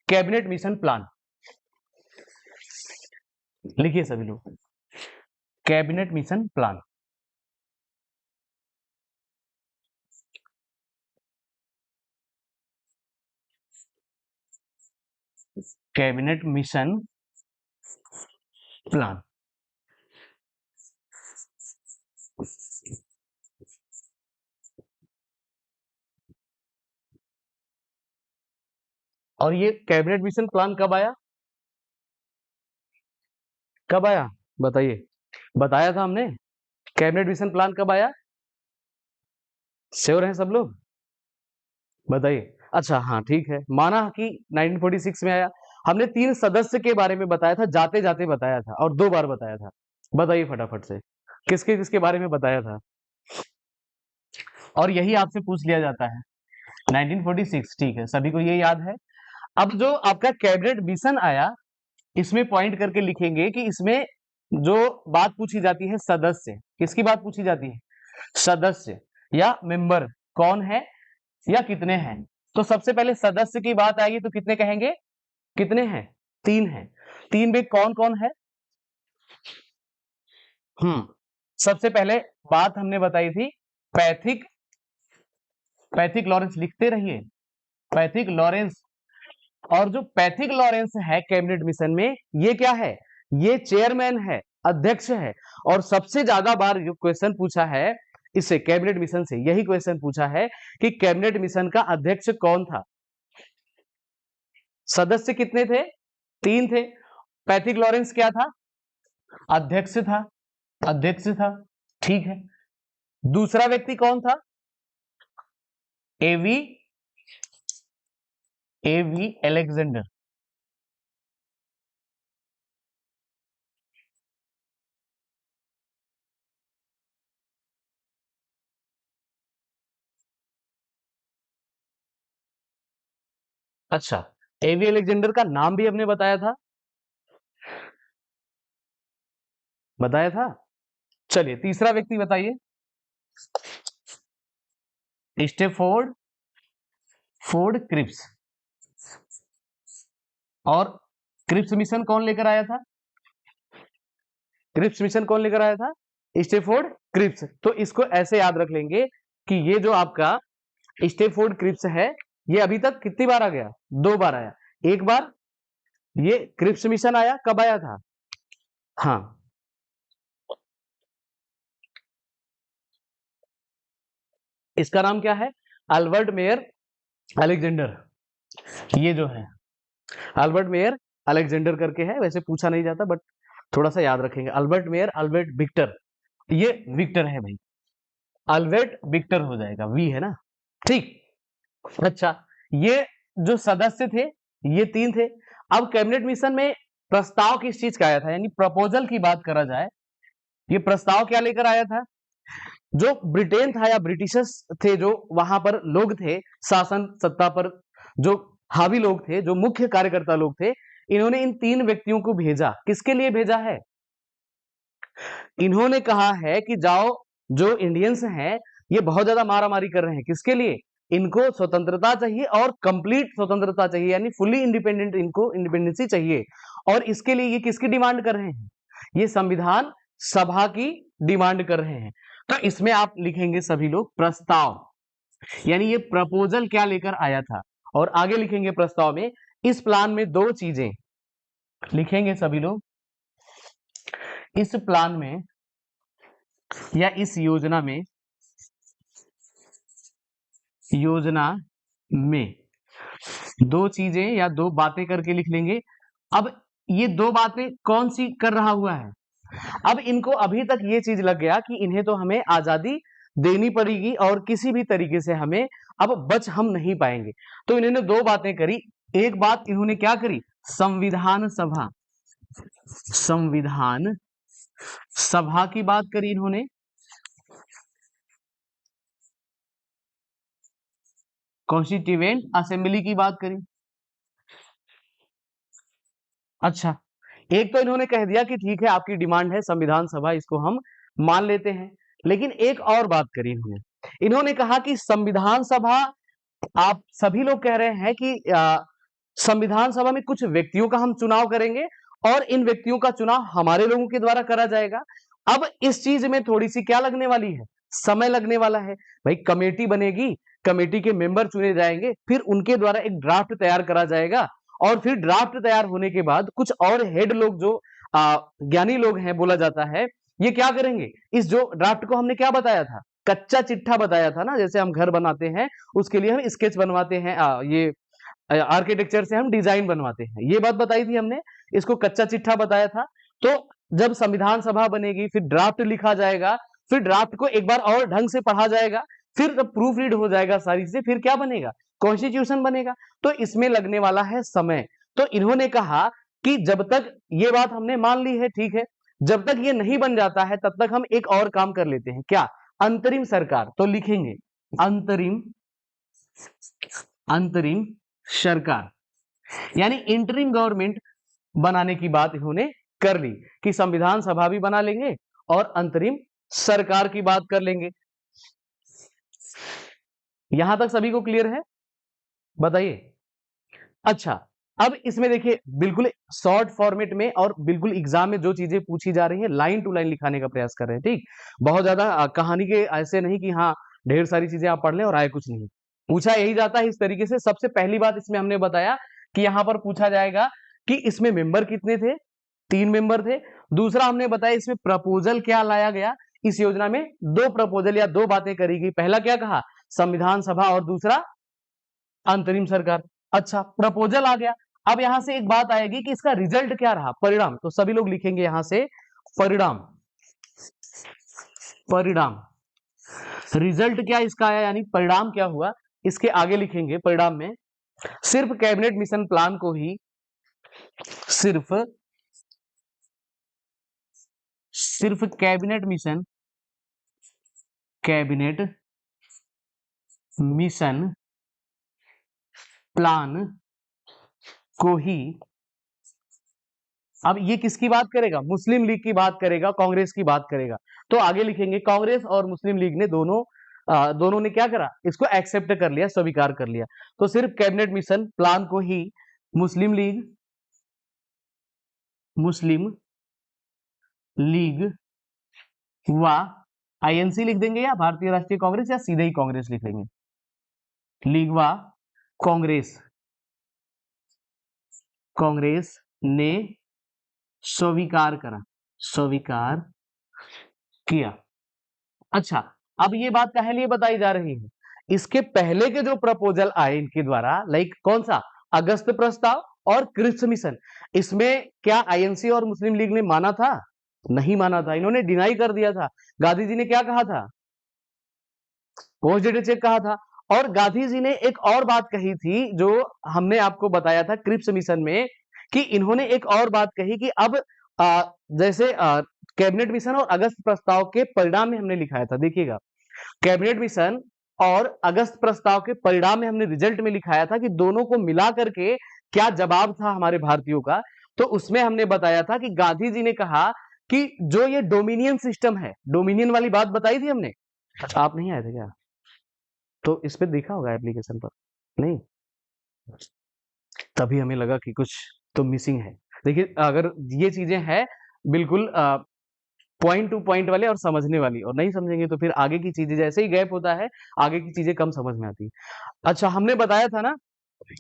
Cabinet mission plan, लिखिए सभी लोग, cabinet mission plan. Cabinet mission plan. और ये कैबिनेट मिशन प्लान कब आया, कब आया बताइए, बताया था हमने कैबिनेट मिशन प्लान कब आया, श्योर हैं सब लोग, बताइए। अच्छा हाँ ठीक है, माना कि 1946 में आया। हमने 3 सदस्य के बारे में बताया था, जाते जाते बताया था और 2 बार बताया था। बताइए फटाफट से किसके किसके बारे में बताया था, और यही आपसे पूछ लिया जाता है 1946, ठीक है, सभी को ये याद है। अब जो आपका कैबिनेट मिशन आया, इसमें पॉइंट करके लिखेंगे कि इसमें जो बात पूछी जाती है सदस्य, किसकी बात पूछी जाती है, सदस्य या मेंबर कौन है या कितने हैं। तो सबसे पहले सदस्य की बात आएगी तो कितने कहेंगे, कितने हैं, 3 हैं। 3 में कौन कौन है, सबसे पहले बात हमने बताई थी पैथिक, पैथिक लॉरेंस, लिखते रहिए पैथिक लॉरेंस। और जो पैथिक लॉरेंस है कैबिनेट मिशन में, ये क्या है, ये चेयरमैन है, अध्यक्ष है। और सबसे ज्यादा बार जो क्वेश्चन पूछा है इससे, कैबिनेट मिशन से यही क्वेश्चन पूछा है कि कैबिनेट मिशन का अध्यक्ष कौन था। सदस्य कितने थे, 3 थे। पैथिक लॉरेंस क्या था, अध्यक्ष था, अध्यक्ष था, ठीक है। दूसरा व्यक्ति कौन था, एवी, एवी अलेक्जेंडर। अच्छा, एवी अलेक्जेंडर का नाम भी हमने बताया था, बताया था। चलिए तीसरा व्यक्ति बताइए, स्टेफोर्ड, फोर्ड क्रिप्स। और क्रिप्स मिशन कौन लेकर आया था, क्रिप्स मिशन कौन लेकर आया था, स्टेफोर्ड क्रिप्स। तो इसको ऐसे याद रख लेंगे कि ये जो आपका स्टेफोर्ड क्रिप्स है, ये अभी तक कितनी बार आ गया, 2 बार आया। एक बार ये क्रिप्स मिशन आया, कब आया था, हाँ, इसका नाम क्या है, अल्बर्ट मेयर अलेक्जेंडर। ये जो है अल्बर्ट मेयर अलेक्जेंडर करके है, वैसे पूछा नहीं जाता बट थोड़ा सा याद रखेंगे। अल्बर्ट मेयर, अल्बर्ट विक्टर, ये विक्टर है भाई, अल्बर्ट विक्टर हो जाएगा, वी है ना, ठीक। अच्छा, ये जो सदस्य थे ये 3 थे। अब कैबिनेट मिशन में प्रस्ताव किस चीज का आया था, यानी प्रपोजल की बात करा जाए, ये प्रस्ताव क्या लेकर आया था, जो ब्रिटेन था या ब्रिटिशर्स थे, जो वहां पर लोग थे शासन सत्ता पर, जो हावी लोग थे, जो मुख्य कार्यकर्ता लोग थे, इन्होंने इन 3 व्यक्तियों को भेजा, किसके लिए भेजा है, इन्होंने कहा है कि जाओ, जो इंडियंस हैं ये बहुत ज्यादा मारामारी कर रहे हैं, किसके लिए, इनको स्वतंत्रता चाहिए और कंप्लीट स्वतंत्रता चाहिए, यानी फुल्ली इंडिपेंडेंट, इनको इंडिपेंडेंसी चाहिए। और इसके लिए ये किसकी डिमांड कर रहे हैं, ये संविधान सभा की डिमांड कर रहे हैं। तो इसमें आप लिखेंगे सभी लोग प्रस्ताव, यानी ये प्रपोजल क्या लेकर आया था। और आगे लिखेंगे प्रस्ताव में, इस प्लान में 2 चीजें लिखेंगे सभी लोग, इस प्लान में या इस योजना में, योजना में 2 चीजें या 2 बातें करके लिख लेंगे। अब ये 2 बातें कौन सी कर रहा हुआ है, अब इनको अभी तक ये चीज लग गया कि इन्हें तो हमें आजादी देनी पड़ेगी और किसी भी तरीके से हमें अब बच हम नहीं पाएंगे। तो इन्होंने 2 बातें करी। एक बात इन्होंने क्या करी, संविधान सभा, संविधान सभा की बात करी इन्होंने, कॉन्स्टिट्यूएंट असेंबली की बात करी। अच्छा, एक तो इन्होंने कह दिया कि ठीक है आपकी डिमांड है संविधान सभा, इसको हम मान लेते हैं। लेकिन एक और बात करी इन्होंने, इन्होंने कहा कि संविधान सभा, आप सभी लोग कह रहे हैं कि संविधान सभा में कुछ व्यक्तियों का हम चुनाव करेंगे और इन व्यक्तियों का चुनाव हमारे लोगों के द्वारा करा जाएगा। अब इस चीज में थोड़ी सी क्या लगने वाली है, समय लगने वाला है। भाई कमेटी बनेगी, कमेटी के मेंबर चुने जाएंगे, फिर उनके द्वारा एक ड्राफ्ट तैयार करा जाएगा और फिर ड्राफ्ट तैयार होने के बाद कुछ और हेड लोग जो ज्ञानी लोग हैं बोला जाता है, ये क्या करेंगे, इस जो ड्राफ्ट को हमने क्या बताया था, कच्चा चिट्ठा बताया था ना, जैसे हम घर बनाते हैं उसके लिए हम स्केच बनवाते हैं, ये आर्किटेक्चर से हम डिजाइन बनवाते हैं, ये बात बताई थी हमने, इसको कच्चा चिट्ठा बताया था। तो जब संविधान सभा बनेगी, फिर ड्राफ्ट लिखा जाएगा, फिर ड्राफ्ट को एक बार और ढंग से पढ़ा जाएगा, फिर जब प्रूफ रीड हो जाएगा सारी चीजें, फिर क्या बनेगा, कॉन्स्टिट्यूशन बनेगा। तो इसमें लगने वाला है समय। तो इन्होंने कहा कि जब तक ये बात हमने मान ली है, ठीक है, जब तक ये नहीं बन जाता है तब तक हम एक और काम कर लेते हैं, क्या, अंतरिम सरकार। तो लिखेंगे अंतरिम, अंतरिम सरकार, यानी इंटरिम गवर्नमेंट बनाने की बात इन्होंने कर ली कि संविधान सभा भी बना लेंगे और अंतरिम सरकार की बात कर लेंगे। यहां तक सभी को क्लियर है, बताइए। अच्छा, अब इसमें देखिए बिल्कुल शॉर्ट फॉर्मेट में और बिल्कुल एग्जाम में जो चीजें पूछी जा रही है लाइन टू लाइन लिखाने का प्रयास कर रहे हैं, ठीक, बहुत ज्यादा कहानी के ऐसे नहीं कि हाँ ढेर सारी चीजें आप पढ़ लें और आए कुछ नहीं, पूछा यही जाता है इस तरीके से। सबसे पहली बात इसमें हमने बताया कि यहां पर पूछा जाएगा कि इसमें मेंबर कितने थे, 3 मेंबर थे। दूसरा हमने बताया इसमें प्रपोजल क्या लाया गया, इस योजना में 2 प्रपोजल या 2 बातें करी गई, पहला क्या कहा, संविधान सभा, और दूसरा अंतरिम सरकार। अच्छा, प्रपोजल आ गया। अब यहां से एक बात आएगी कि इसका रिजल्ट क्या रहा, परिणाम। तो सभी लोग लिखेंगे यहां से परिणाम, परिणाम, रिजल्ट क्या इसका आया, यानी परिणाम क्या हुआ, इसके आगे लिखेंगे परिणाम में सिर्फ कैबिनेट मिशन प्लान को ही, सिर्फ सिर्फ cabinet mission, cabinet mission plan को ही, अब ये किसकी बात करेगा, मुस्लिम लीग की बात करेगा, कांग्रेस की बात करेगा। तो आगे लिखेंगे कांग्रेस और मुस्लिम लीग ने दोनों ने क्या करा, इसको एक्सेप्ट कर लिया, स्वीकार कर लिया। तो सिर्फ कैबिनेट मिशन प्लान को ही मुस्लिम लीग, मुस्लिम लीग व आईएनसी लिख देंगे या भारतीय राष्ट्रीय कांग्रेस, या सीधे ही कांग्रेस लिख लेंगे, लीग व कांग्रेस, कांग्रेस ने स्वीकार करा, स्वीकार किया। अच्छा, अब ये बात काहे लिए बताई जा रही है, इसके पहले के जो प्रपोजल आए इनके द्वारा, लाइक कौन सा, अगस्त प्रस्ताव और क्रिप्स मिशन, इसमें क्या आईएनसी और मुस्लिम लीग ने माना था, नहीं माना था, इन्होंने डिनाई कर दिया था। गांधी जी ने क्या कहा था, पोस्ट चेक कहा था। और गांधी जी ने एक और बात कही थी जो हमने आपको बताया था क्रिप्स मिशन में, कि इन्होंने एक और बात कही कि अब जैसे कैबिनेट मिशन और अगस्त प्रस्ताव के परिणाम में हमने लिखाया था, देखिएगा, कैबिनेट मिशन और अगस्त प्रस्ताव के परिणाम में हमने रिजल्ट में लिखाया था कि दोनों को मिला करके क्या जवाब था हमारे भारतीयों का। तो उसमें हमने बताया था कि गांधी जी ने कहा कि जो ये डोमिनियन सिस्टम है, डोमिनियन वाली बात बताई थी हमने, आप नहीं आए थे क्या, तो इस पे देखा होगा एप्लीकेशन पर, नहीं, तभी हमें लगा कि कुछ तो मिसिंग है। देखिए अगर ये चीजें हैं बिल्कुल पॉइंट टू पॉइंट वाले और समझने वाली, और नहीं समझेंगे तो फिर आगे की चीजें, जैसे ही गैप होता है आगे की चीजें कम समझ में आती है। अच्छा, हमने बताया था ना,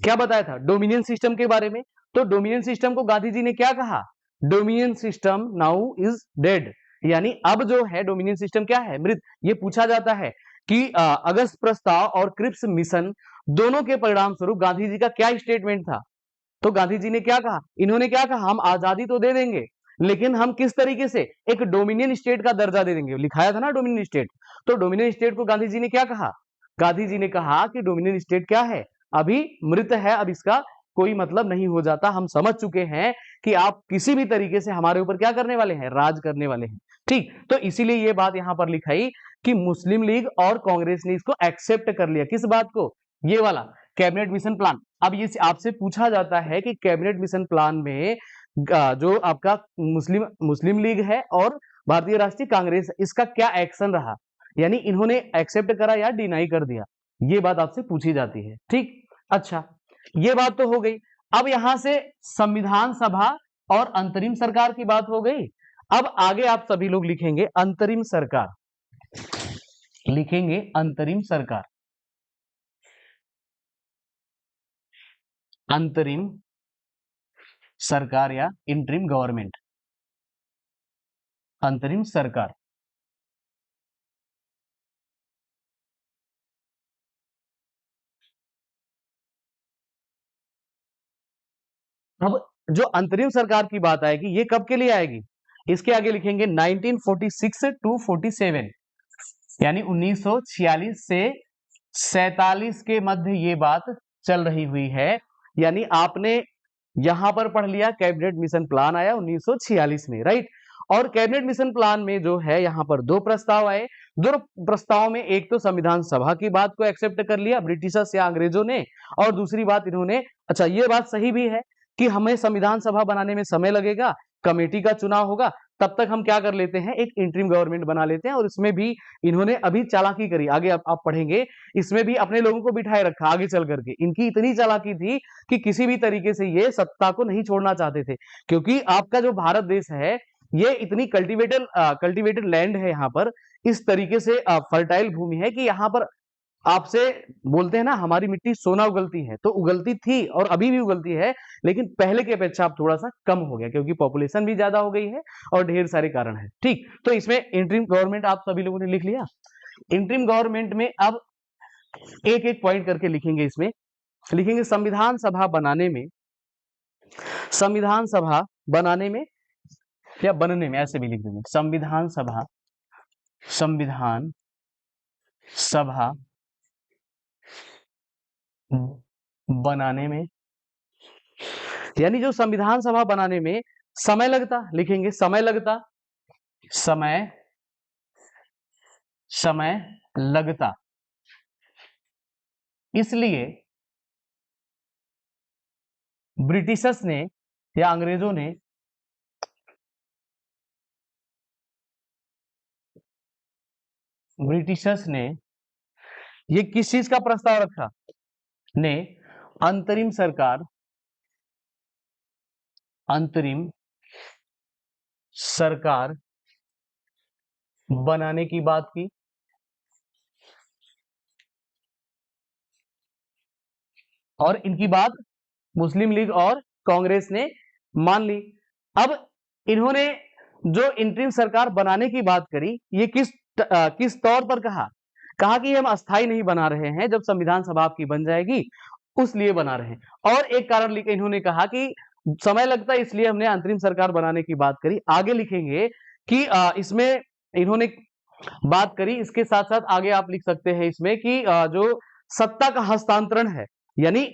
क्या बताया था, डोमिनियन सिस्टम के बारे में। तो डोमिनियन सिस्टम को गांधी जी ने क्या कहा, dominion system now is dead, यानी अब जो है डोमिनियन सिस्टम क्या है, मृत। ये पूछा जाता है कि अगस्त प्रस्ताव और क्रिप्स मिशन दोनों के परिणाम स्वरूप गांधी जी का क्या स्टेटमेंट था। तो गांधी जी ने क्या कहा, इन्होंने क्या कहा, हम आजादी तो दे देंगे लेकिन हम किस तरीके से, एक डोमिनियन स्टेट का दर्जा दे देंगे, लिखाया था ना डोमिनियन स्टेट। तो डोमिनियन स्टेट को गांधी जी ने क्या कहा, गांधी जी ने कहा कि डोमिनियन स्टेट क्या है, अभी मृत है, अब इसका कोई मतलब नहीं हो जाता, हम समझ चुके हैं कि आप किसी भी तरीके से हमारे ऊपर क्या करने वाले हैं, राज करने वाले हैं, ठीक। तो इसीलिए ये बात यहां पर लिखाई कि मुस्लिम लीग और कांग्रेस ने इसको एक्सेप्ट कर लिया, किस बात को, ये वाला कैबिनेट मिशन प्लान। अब ये आपसे पूछा जाता है कि कैबिनेट मिशन प्लान में जो आपका मुस्लिम लीग है और भारतीय राष्ट्रीय कांग्रेस, इसका क्या एक्शन रहा, यानी इन्होंने एक्सेप्ट करा या डिनाई कर दिया, ये बात आपसे पूछी जाती है, ठीक। अच्छा, ये बात तो हो गई। अब यहां से संविधान सभा और अंतरिम सरकार की बात हो गई। अब आगे आप सभी लोग लिखेंगे अंतरिम सरकार, लिखेंगे अंतरिम सरकार, अंतरिम सरकार या इंटरिम गवर्नमेंट, अंतरिम सरकार। अब जो अंतरिम सरकार की बात आएगी ये कब के लिए आएगी, इसके आगे लिखेंगे 1946 टू 47, यानी 1946 से 47 के मध्य ये बात चल रही हुई है। यानी आपने यहां पर पढ़ लिया कैबिनेट मिशन प्लान आया 1946 में, राइट। और कैबिनेट मिशन प्लान में जो है यहां पर दो प्रस्ताव आए। दो प्रस्ताव में एक तो संविधान सभा की बात को एक्सेप्ट कर लिया ब्रिटिशर्स या अंग्रेजों ने, और दूसरी बात इन्होंने, अच्छा ये बात सही भी है कि हमें संविधान सभा बनाने में समय लगेगा, कमेटी का चुनाव होगा, तब तक हम क्या कर लेते हैं, एक इंटरिम गवर्नमेंट बना लेते हैं। और इसमें भी इन्होंने अभी चालाकी करी, आगे आप पढ़ेंगे, इसमें भी अपने लोगों को बिठाए रखा आगे चल करके। इनकी इतनी चालाकी थी कि किसी भी तरीके से ये सत्ता को नहीं छोड़ना चाहते थे, क्योंकि आपका जो भारत देश है ये इतनी कल्टिवेटेड लैंड है, यहाँ पर इस तरीके से फर्टाइल भूमि है कि यहाँ पर आपसे बोलते हैं ना हमारी मिट्टी सोना उगलती है, तो उगलती थी और अभी भी उगलती है, लेकिन पहले की अपेक्षा अब थोड़ा सा कम हो गया क्योंकि पॉपुलेशन भी ज्यादा हो गई है और ढेर सारे कारण है। ठीक, तो इसमें इंटरिम गवर्नमेंट आप सभी लोगों ने लिख लिया। इंटरिम गवर्नमेंट में अब एक एक पॉइंट करके लिखेंगे। इसमें लिखेंगे संविधान सभा बनाने में, संविधान सभा बनाने में या बनने में, ऐसे भी लिख देंगे संविधान सभा, संविधान सभा बनाने में, यानी जो संविधान सभा बनाने में समय लगता, लिखेंगे समय लगता, समय लगता, इसलिए ब्रिटिशर्स ने या अंग्रेजों ने ये किस चीज का प्रस्ताव रखा, ने अंतरिम सरकार बनाने की बात की, और इनकी बात मुस्लिम लीग और कांग्रेस ने मान ली। अब इन्होंने जो इंटरिम सरकार बनाने की बात करी, ये किस तौर पर कहा कि हम अस्थाई नहीं बना रहे हैं, जब संविधान सभा आपकी बन जाएगी उस लिए बना रहे हैं। और एक कारण लिखे इन्होंने कहा कि समय लगता है इसलिए हमने अंतरिम सरकार बनाने की बात करी। आगे लिखेंगे कि इसमें इन्होंने बात करी, इसके साथ साथ आगे आप लिख सकते हैं इसमें कि जो सत्ता का हस्तांतरण है, यानी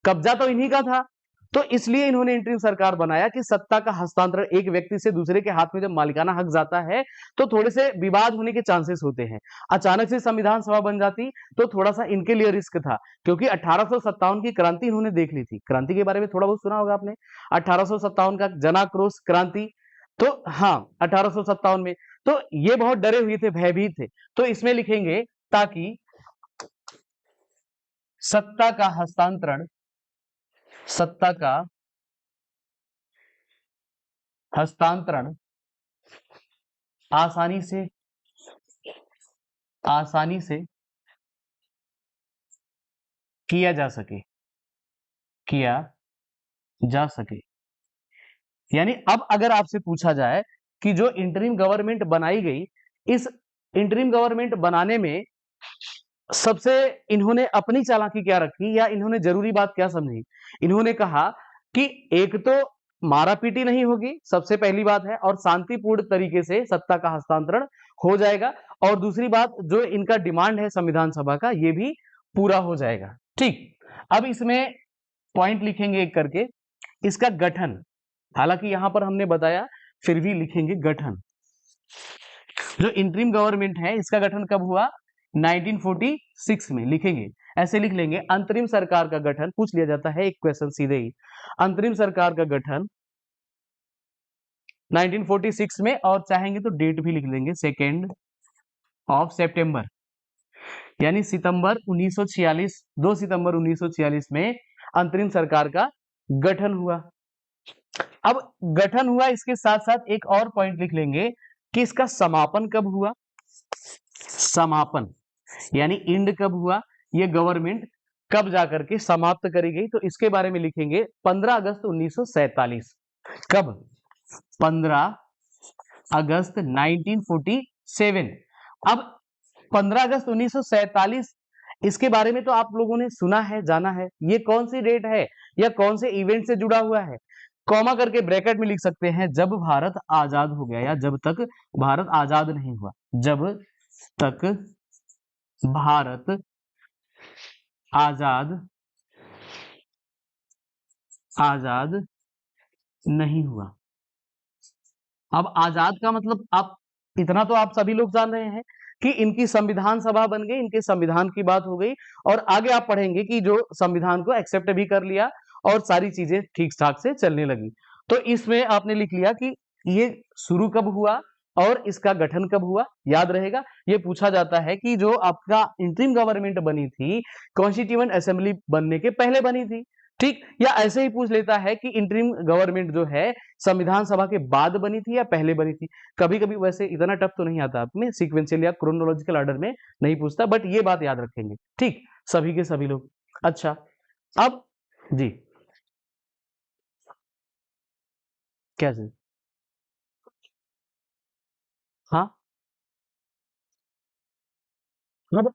कब्जा तो इन्हीं का था, तो इसलिए इन्होंने इंटरिम सरकार बनाया कि सत्ता का हस्तांतरण एक व्यक्ति से दूसरे के हाथ में जब मालिकाना हक जाता है तो थोड़े से विवाद होने के चांसेस होते हैं। अचानक से संविधान सभा बन जाती तो थोड़ा सा इनके लिए रिस्क था, क्योंकि 1857 की क्रांति इन्होंने देख ली थी। क्रांति के बारे में थोड़ा बहुत सुना होगा आपने, 1857 का जनाक्रोश क्रांति। तो हाँ 1857 में तो ये बहुत डरे हुए थे, भयभीत थे। तो इसमें लिखेंगे ताकि सत्ता का हस्तांतरण आसानी से किया जा सके। यानी अब अगर आपसे पूछा जाए कि जो इंटरिम गवर्नमेंट बनाई गई, इस इंटरिम गवर्नमेंट बनाने में सबसे इन्होंने अपनी चालाकी क्या रखी या इन्होंने जरूरी बात क्या समझी, इन्होंने कहा कि एक तो मारापीटी नहीं होगी, सबसे पहली बात है, और शांतिपूर्ण तरीके से सत्ता का हस्तांतरण हो जाएगा, और दूसरी बात जो इनका डिमांड है संविधान सभा का ये भी पूरा हो जाएगा। ठीक, अब इसमें पॉइंट लिखेंगे एक करके। इसका गठन, हालांकि यहां पर हमने बताया, फिर भी लिखेंगे गठन। जो इंटरिम गवर्नमेंट है इसका गठन कब हुआ, 1946 में। लिखेंगे ऐसे लिख लेंगे, अंतरिम सरकार का गठन, पूछ लिया जाता है एक क्वेश्चन सीधे ही, अंतरिम सरकार का गठन 1946 में, और चाहेंगे तो डेट भी लिख लेंगे 2 सितंबर, यानी सितंबर 1946, 2 सितंबर 1946 में अंतरिम सरकार का गठन हुआ। अब गठन हुआ, इसके साथ साथ एक और पॉइंट लिख लेंगे कि इसका समापन कब हुआ। समापन यानी इंड कब हुआ, ये गवर्नमेंट कब जाकर के समाप्त करी गई, तो इसके बारे में लिखेंगे 15 अगस्त 1947। कब? 15 अगस्त 1947। अब 15 अगस्त 1947, इसके बारे में तो आप लोगों ने सुना है, जाना है। ये कौन सी डेट है या कौन से इवेंट से जुड़ा हुआ है? कॉमा करके ब्रैकेट में लिख सकते हैं, जब भारत आजाद हो गया या जब तक भारत आजाद नहीं हुआ। जब तक भारत आजाद नहीं हुआ। अब आजाद का मतलब आप इतना तो आप सभी लोग जान रहे हैं कि इनकी संविधान सभा बन गई, इनके संविधान की बात हो गई, और आगे आप पढ़ेंगे कि जो संविधान को एक्सेप्ट भी कर लिया और सारी चीजें ठीक ठाक से चलने लगी। तो इसमें आपने लिख लिया कि ये शुरू कब हुआ और इसका गठन कब हुआ, याद रहेगा। ये पूछा जाता है कि जो आपका इंटरिम गवर्नमेंट बनी थी, कॉन्स्टिट्यूएंट असेंबली बनने के पहले बनी थी, ठीक, या ऐसे ही पूछ लेता है कि इंटरिम गवर्नमेंट जो है संविधान सभा के बाद बनी थी या पहले बनी थी। कभी कभी वैसे इतना टफ तो नहीं आता आपने, सीक्वेंशियल या क्रोनोलॉजिकल ऑर्डर में नहीं पूछता, बट ये बात याद रखेंगे, ठीक, सभी के सभी लोग। अच्छा, अब जी क्या चीज? हाँ, मतलब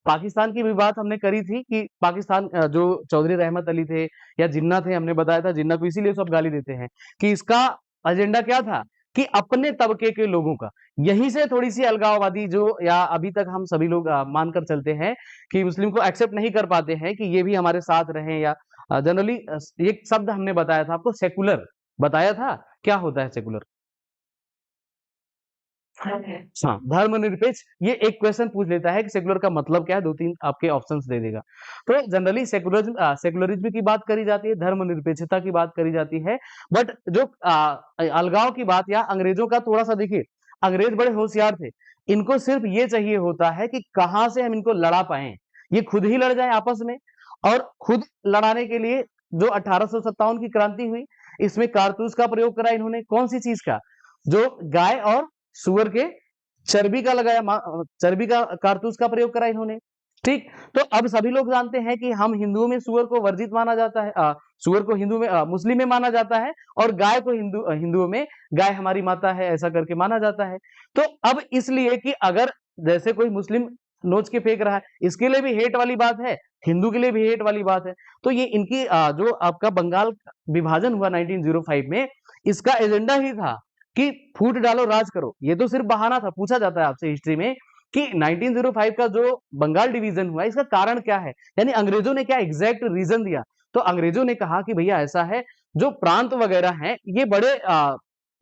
पाकिस्तान की भी बात हमने करी थी कि पाकिस्तान जो चौधरी रहमत अली थे या जिन्ना थे, हमने बताया था जिन्ना को इसीलिए सब गाली देते हैं कि इसका एजेंडा क्या था कि अपने तबके के लोगों का, यहीं से थोड़ी सी अलगाववादी जो, या अभी तक हम सभी लोग मानकर चलते हैं कि मुस्लिम को एक्सेप्ट नहीं कर पाते हैं कि ये भी हमारे साथ रहे, या जनरली एक शब्द हमने बताया था आपको, सेकुलर बताया था। क्या होता है सेकुलर? हाँ, धर्मनिरपेक्ष। ये एक क्वेश्चन पूछ लेता है कि सेकुलर का मतलब क्या है, 2-3 आपके ऑप्शंस दे देगा। तो जनरली सेकुलरिज्म की बात करी जाती है, धर्मनिरपेक्षता की बात करी जाती है, बट जो अलगाव की बात या अंग्रेजों का थोड़ा-सा देखिए, अंग्रेज बड़े होशियार थे। इनको सिर्फ ये चाहिए होता है कि कहाँ से हम इनको लड़ा पाएँ। ये खुद ही लड़ जाएँ आपस में, और खुद लड़ाने के लिए जो 1857 की क्रांति हुई, इसमें कारतूस का प्रयोग करा इन्होंने, कौन-सी चीज़ का? जो गाय और सूअर के चर्बी का लगाया, चर्बी का कारतूस का प्रयोग करा इन्होंने, ठीक। तो अब सभी लोग जानते हैं कि हम हिंदुओं में सूअर को वर्जित माना जाता है, सूअर को हिंदू में मुस्लिम में माना जाता है, और गाय को हिंदुओं में गाय हमारी माता है, ऐसा करके माना जाता है। तो अब इसलिए कि अगर जैसे कोई मुस्लिम नोच के फेंक रहा है, इसके लिए भी हेट वाली बात है, हिंदू के लिए भी हेट वाली बात है। तो ये इनकी जो आपका बंगाल विभाजन हुआ 1905 में, इसका एजेंडा ही था कि फूट डालो राज करो। ये तो सिर्फ बहाना था। पूछा जाता है आपसे हिस्ट्री में कि 1905 का जो बंगाल डिवीजन हुआ, इसका कारण क्या है, यानी अंग्रेजों ने क्या एग्जैक्ट रीजन दिया। तो अंग्रेजों ने कहा कि भैया ऐसा है, जो प्रांत वगैरह हैं ये बड़े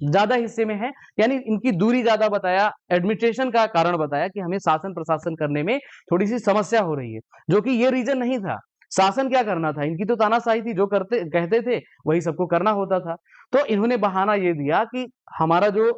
ज्यादा हिस्से में है, यानी इनकी दूरी ज्यादा बताया, एडमिनिस्ट्रेशन का कारण बताया कि हमें शासन प्रशासन करने में थोड़ी सी समस्या हो रही है, जो कि ये रीजन नहीं था। शासन क्या करना था, इनकी तो तानाशाही थी, जो करते कहते थे वही सबको करना होता था। तो इन्होंने बहाना ये दिया कि हमारा जो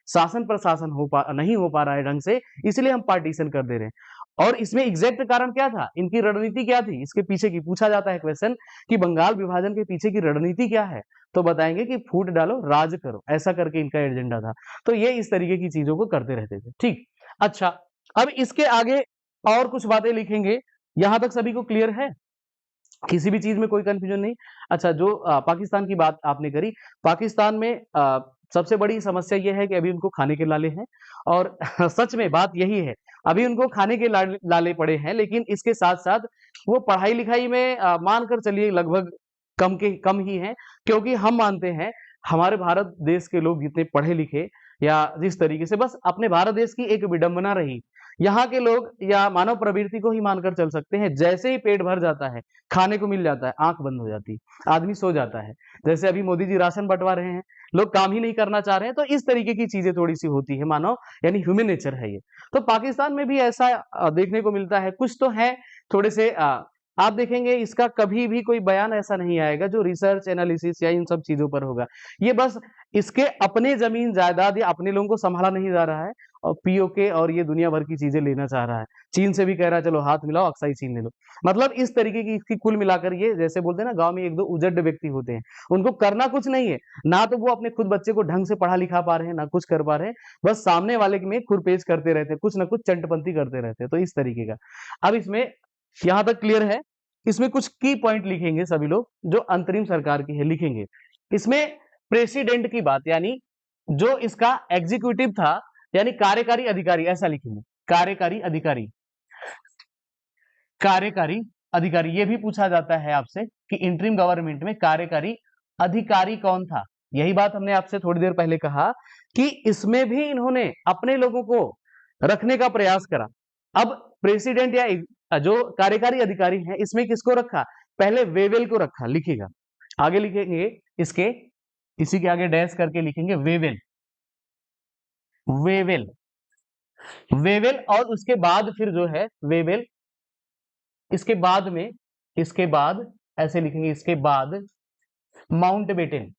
शासन प्रशासन नहीं हो पा रहा है ढंग से, इसलिए हम पार्टीशन कर दे रहे हैं। और इसमें एग्जैक्ट कारण क्या था, इनकी रणनीति क्या थी, इसके पीछे की पूछा जाता है क्वेश्चन कि बंगाल विभाजन के पीछे की रणनीति क्या है, तो बताएंगे कि फूट डालो राज करो, ऐसा करके इनका एजेंडा था। तो ये इस तरीके की चीजों को करते रहते थे, ठीक। अच्छा, अब इसके आगे और कुछ बातें लिखेंगे। यहां तक सभी को क्लियर है? किसी भी चीज में कोई कंफ्यूजन नहीं? अच्छा, जो पाकिस्तान की बात आपने करी, पाकिस्तान में सबसे बड़ी समस्या ये है कि अभी उनको खाने के लाले हैं, और सच में बात यही है, अभी उनको खाने के लाले पड़े हैं, लेकिन इसके साथ-साथ वो पढ़ाई-लिखाई में मानकर चलिए लगभग कम ही हैं, क्योंकि हम मानते हैं, हमारे भारत देश के लोग जितने पढ़े-लिखे, या जिस तरीके से बस अपने भारत देश की एक विडंबना रही, यहाँ के लोग या मानव प्रवृत्ति को ही मानकर चल सकते हैं, जैसे ही पेट भर जाता है, खाने को मिल जाता है, आँख बंद हो जाती है, आदमी सो जाता है। जैसे अभी मोदी जी राशन बँटवा रहे हैं, लोग काम ही नहीं करना चाह रहे हैं, तो इस तरीके की चीज़ें थोड़ी-सी होती है, मानव यानी ह्यूमन नेचर है ये। तो पाकिस्तान में भी ऐसा देखने को मिलता है, कुछ तो है थोड़े से आप देखेंगे इसका कभी भी कोई बयान ऐसा नहीं आएगा जो रिसर्च एनालिसिस या इन सब चीज़ों पर होगा। ये बस इसके अपने ज़मीन जायदाद या अपने लोगों को सँभाला नहीं जा रहा है, पीओके और ये दुनिया भर की चीजें लेना चाह रहा है। चीन से भी कह रहा है चलो हाथ मिलाओ अक्साई चीन ले लो। मतलब इस तरीके की इसकी कुल मिलाकर ये जैसे बोलते हैं ना गांव में एक दो उजड़ व्यक्ति होते हैं, उनको करना कुछ नहीं है, ना तो वो अपने खुद बच्चे को ढंग से पढ़ा लिखा पा रहे हैं, ना कुछ कर पा रहे हैं, बस सामने वाले में खुरपेश करते रहते हैं, कुछ ना कुछ चंटपंती करते रहते हैं। तो इस तरीके का अब इसमें यहां तक क्लियर है। इसमें कुछ की पॉइंट लिखेंगे सभी लोग जो अंतरिम सरकार की है लिखेंगे। इसमें प्रेसिडेंट की बात यानी जो इसका एग्जीक्यूटिव था यानी कार्यकारी अधिकारी ऐसा लिखेंगे, कार्यकारी अधिकारी। कार्यकारी अधिकारी ये भी पूछा जाता है आपसे कि इंटरिम गवर्नमेंट में कार्यकारी अधिकारी कौन था। यही बात हमने आपसे थोड़ी देर पहले कहा कि इसमें भी इन्होंने अपने लोगों को रखने का प्रयास करा। अब प्रेसिडेंट या जो कार्यकारी अधिकारी है इसमें किसको रखा, पहले वेवेल को रखा, लिखिएगा आगे लिखेंगे इसके, इसी के आगे डैश करके लिखेंगे वेवेल, वेवेल, वेवेल। और उसके बाद फिर जो है वेवेल, इसके बाद में, इसके बाद ऐसे लिखेंगे, इसके बाद माउंटबेटन।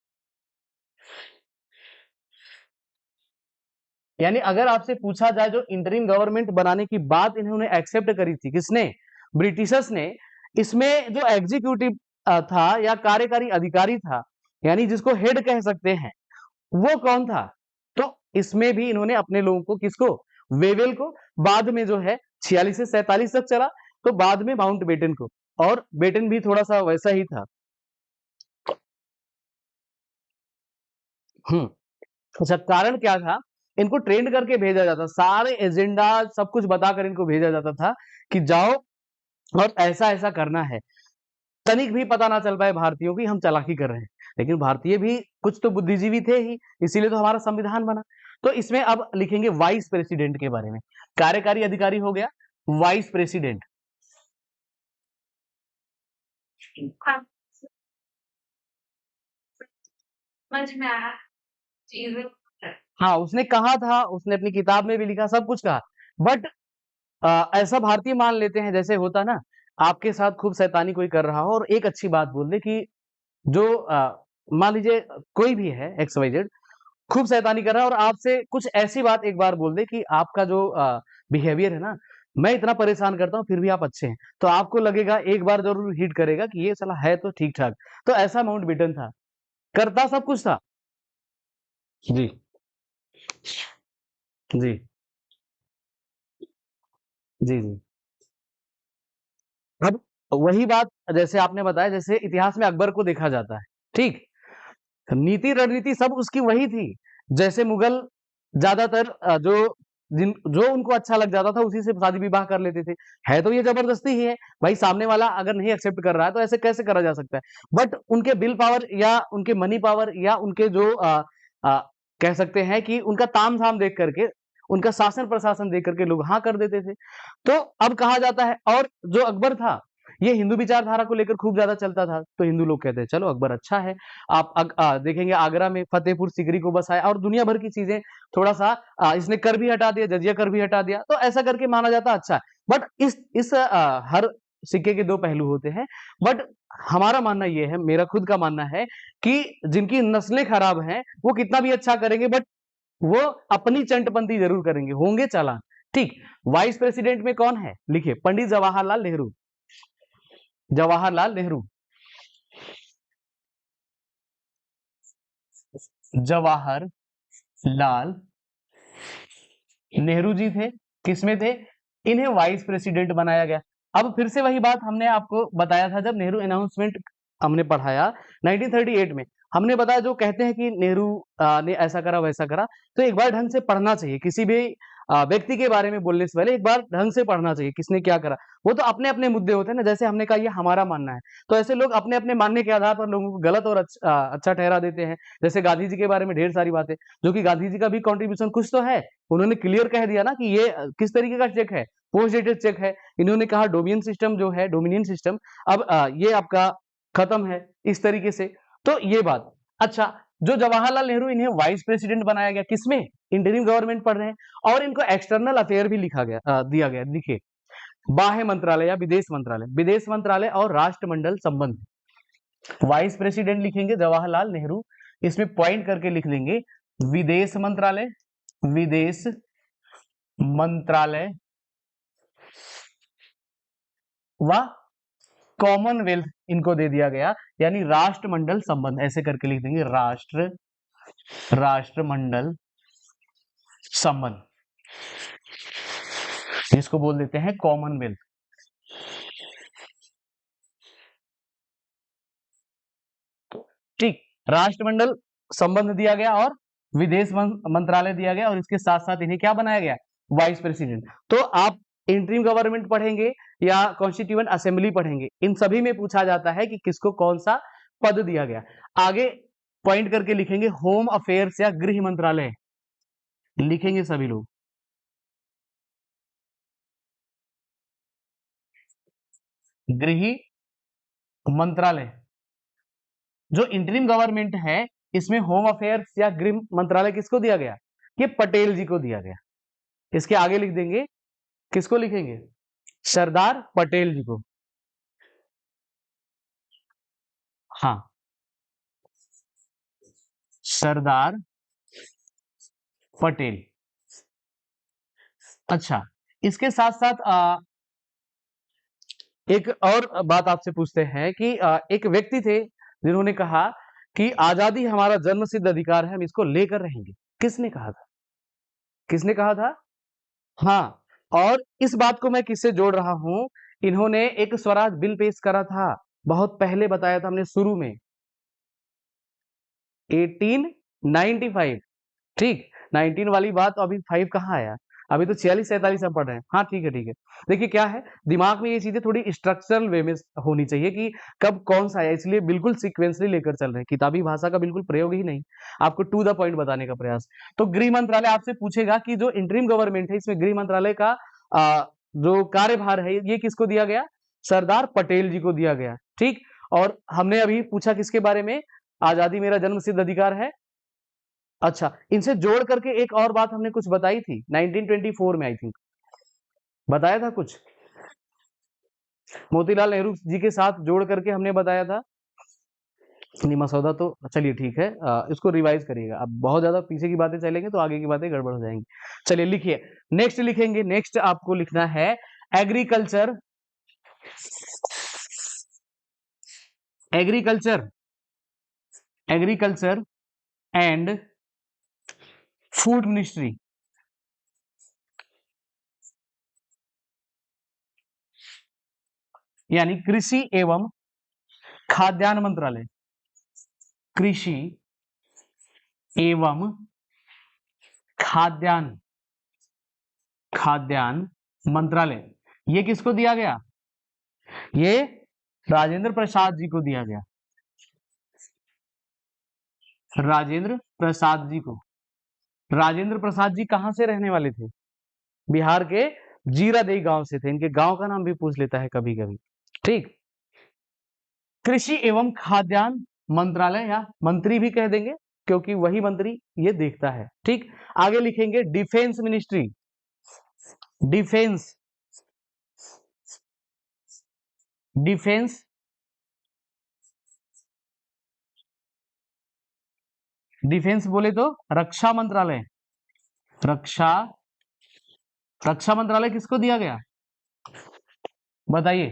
यानी अगर आपसे पूछा जाए जो इंटरिम गवर्नमेंट बनाने की बात इन्होंने एक्सेप्ट करी थी, किसने, ब्रिटिशर्स ने, इसमें जो एग्जीक्यूटिव था या कार्यकारी अधिकारी था यानी जिसको हेड कह सकते हैं वो कौन था, तो इसमें भी इन्होंने अपने लोगों को, किसको, वेवेल को, बाद में जो है 46 से 47 तक चला तो बाद में माउंटबेटन को, और बेटन भी थोड़ा सा वैसा ही था। अच्छा, कारण क्या था, इनको ट्रेंड करके भेजा जाता, सारे एजेंडा सब कुछ बताकर इनको भेजा जाता था कि जाओ और ऐसा ऐसा करना है। तनिक भी पता ना चल पाए भारतीयों की हम चालाकी कर रहे हैं, लेकिन भारतीय भी कुछ तो बुद्धिजीवी थे ही, इसीलिए तो हमारा संविधान बना। तो इसमें अब लिखेंगे वाइस प्रेसिडेंट के बारे में। कार्यकारी अधिकारी हो गया, वाइस प्रेसिडेंट। समझ में आया चीजें। हाँ, उसने कहा था, उसने अपनी किताब में भी लिखा, सब कुछ कहा, बट ऐसा भारतीय मान लेते हैं जैसे होता ना, आपके साथ खूब शैतानी कोई कर रहा हो और एक अच्छी बात बोल दे कि जो मान लीजिए कोई भी है एक्स वाई जेड खूब शैतानी कर रहा है और आपसे कुछ ऐसी बात एक बार बोल दे कि आपका जो बिहेवियर है ना, मैं इतना परेशान करता हूँ फिर भी आप अच्छे हैं, तो आपको लगेगा एक बार जरूर हिट करेगा कि ये साला है तो ठीक ठाक। तो ऐसा माउंटबेटन था, करता सब कुछ था। जी जी जी जी। अब वही बात जैसे आपने बताया, जैसे इतिहास में अकबर को देखा जाता है, ठीक, नीति रणनीति सब उसकी वही थी। जैसे मुगल ज्यादातर जो उनको अच्छा लग जाता था उसी से शादी विवाह कर लेते थे। है तो ये जबरदस्ती ही है, भाई सामने वाला अगर नहीं एक्सेप्ट कर रहा है तो ऐसे कैसे करा जा सकता है। बट उनके बिल पावर या उनके मनी पावर या उनके जो आ, कह सकते हैं कि उनका ताम झाम देख करके, उनका शासन प्रशासन देख करके लोग हाँ कर देते थे। तो अब कहा जाता है, और जो अकबर था ये हिंदू विचारधारा को लेकर खूब ज्यादा चलता था, तो हिंदू लोग कहते हैं चलो अकबर अच्छा है। आप देखेंगे आगरा में फतेहपुर सीकरी को बसाया और दुनिया भर की चीजें, थोड़ा सा इसने कर भी हटा दिया, जजिया कर भी हटा दिया, तो ऐसा करके माना जाता अच्छा है। बट इस हर सिक्के के दो पहलू होते हैं। बट हमारा मानना ये है, मेरा खुद का मानना है कि जिनकी नस्लें खराब हैं वो कितना भी अच्छा करेंगे बट वो अपनी चंटपंती जरूर करेंगे, होंगे चालान। ठीक, वाइस प्रेसिडेंट में कौन है, लिखिए पंडित जवाहरलाल नेहरू। जवाहरलाल नेहरू, जवाहरलाल नेहरू जी थे, किसमें थे, इन्हें वाइस प्रेसिडेंट बनाया गया। अब फिर से वही बात हमने आपको बताया था जब नेहरू अनाउंसमेंट हमने पढ़ाया 1938 में, हमने बताया जो कहते हैं कि नेहरू ने ऐसा करा वैसा करा, तो एक बार ढंग से पढ़ना चाहिए, किसी भी व्यक्ति के बारे में बोलने से पहले एक बार ढंग से पढ़ना चाहिए किसने क्या करा। वो तो अपने अपने मुद्दे होते हैं ना, जैसे हमने कहा ये हमारा मानना है, तो ऐसे लोग अपने अपने मानने के आधार पर लोगों को गलत और अच्छा ठहरा देते हैं। जैसे गांधी जी के बारे में ढेर सारी बातें, जो कि गांधी जी का भी कंट्रीब्यूशन कुछ तो है, उन्होंने क्लियर कह दिया ना कि ये किस तरीके का चेक है, पोस्ट डेटेड चेक है। इन्होंने कहा डोमिनियन सिस्टम जो है, डोमिनियन सिस्टम अब ये आपका खत्म है, इस तरीके से। तो ये बात। अच्छा, जो जवाहरलाल नेहरू, इन्हें वाइस प्रेसिडेंट बनाया गया, किसमें, इंटरिम गवर्नमेंट पढ़ रहे हैं, और इनको एक्सटर्नल अफेयर भी लिखा गया दिया गया, देखिए बाह्य मंत्रालय या विदेश मंत्रालय, विदेश मंत्रालय और राष्ट्रमंडल संबंध। वाइस प्रेसिडेंट लिखेंगे जवाहरलाल नेहरू, इसमें पॉइंट करके लिख देंगे विदेश मंत्रालय, विदेश मंत्रालय व कॉमनवेल्थ इनको दे दिया गया, यानी राष्ट्रमंडल संबंध ऐसे करके लिख देंगे, राष्ट्रमंडल संबंध, जिसको बोल देते हैं कॉमनवेल्थ। ठीक, राष्ट्रमंडल संबंध दिया गया और विदेश मंत्रालय दिया गया, और इसके साथ साथ इन्हें क्या बनाया गया, वाइस प्रेसिडेंट। तो आप इंटरिम गवर्नमेंट पढ़ेंगे या कॉन्स्टिट्यूएंट असेंबली पढ़ेंगे, इन सभी में पूछा जाता है कि किसको कौन सा पद दिया गया। आगे पॉइंट करके लिखेंगे होम अफेयर्स या गृह मंत्रालय, लिखेंगे सभी लोग। गृह मंत्रालय, जो इंटरिम गवर्नमेंट है इसमें होम अफेयर्स या गृह मंत्रालय किसको दिया गया, ये पटेल जी को दिया गया। इसके आगे लिख देंगे, किसको लिखेंगे, सरदार पटेल जी को। हाँ, सरदार पटेल। अच्छा, इसके साथ साथ एक और बात आपसे पूछते हैं कि एक व्यक्ति थे जिन्होंने कहा कि आजादी हमारा जन्मसिद्ध अधिकार है, हम इसको लेकर रहेंगे। किसने कहा था, किसने कहा था? हाँ, और इस बात को मैं किससे जोड़ रहा हूं, इन्होंने एक स्वराज बिल पेश करा था, बहुत पहले बताया था हमने शुरू में, 1895। ठीक, 19 वाली बात, अभी 5 कहाँ आया, अभी तो 46-47 हम पढ़ रहे हैं। हाँ ठीक है, ठीक है। देखिए क्या है, दिमाग में ये चीजें थोड़ी स्ट्रक्चरल वे में होनी चाहिए कि कब कौन सा आया, इसलिए बिल्कुल सीक्वेंसली लेकर चल रहे हैं, किताबी भाषा का बिल्कुल प्रयोग ही नहीं, आपको टू द पॉइंट बताने का प्रयास। तो गृह मंत्रालय आपसे पूछेगा कि जो इंटरिम गवर्नमेंट है इसमें गृह मंत्रालय का जो कार्यभार है ये किसको दिया गया, सरदार पटेल जी को दिया गया। ठीक, और हमने अभी पूछा किसके बारे में, आजादी मेरा जन्मसिद्ध अधिकार है। अच्छा, इनसे जोड़ करके एक और बात हमने कुछ बताई थी 1924 में, आई थिंक बताया था कुछ, मोतीलाल नेहरू जी के साथ जोड़ करके हमने बताया था। नहीं, मसौदा तो चलिए ठीक है, इसको रिवाइज करिएगा। अब बहुत ज्यादा पीछे की बातें चलेंगे तो आगे की बातें गड़बड़ हो जाएंगी। चलिए लिखिए, नेक्स्ट लिखेंगे, नेक्स्ट आपको लिखना है agriculture, agriculture, agriculture and food ministry, यानी कृषि एवं खाद्यान्न मंत्रालय, कृषि एवं खाद्यान्न, खाद्यान्न मंत्रालय, ये किसको दिया गया, ये राजेंद्र प्रसाद जी को दिया गया, राजेंद्र प्रसाद जी को। राजेंद्र प्रसाद जी कहां से रहने वाले थे, बिहार के जीरादेई गांव से थे, इनके गांव का नाम भी पूछ लेता है कभी कभी। ठीक, कृषि एवं खाद्यान्न मंत्रालय या मंत्री भी कह देंगे क्योंकि वही मंत्री ये देखता है। ठीक, आगे लिखेंगे defence ministry, defence, defence, defence बोले तो रक्षा मंत्रालय, रक्षा, रक्षा मंत्रालय किसको दिया गया, बताइए,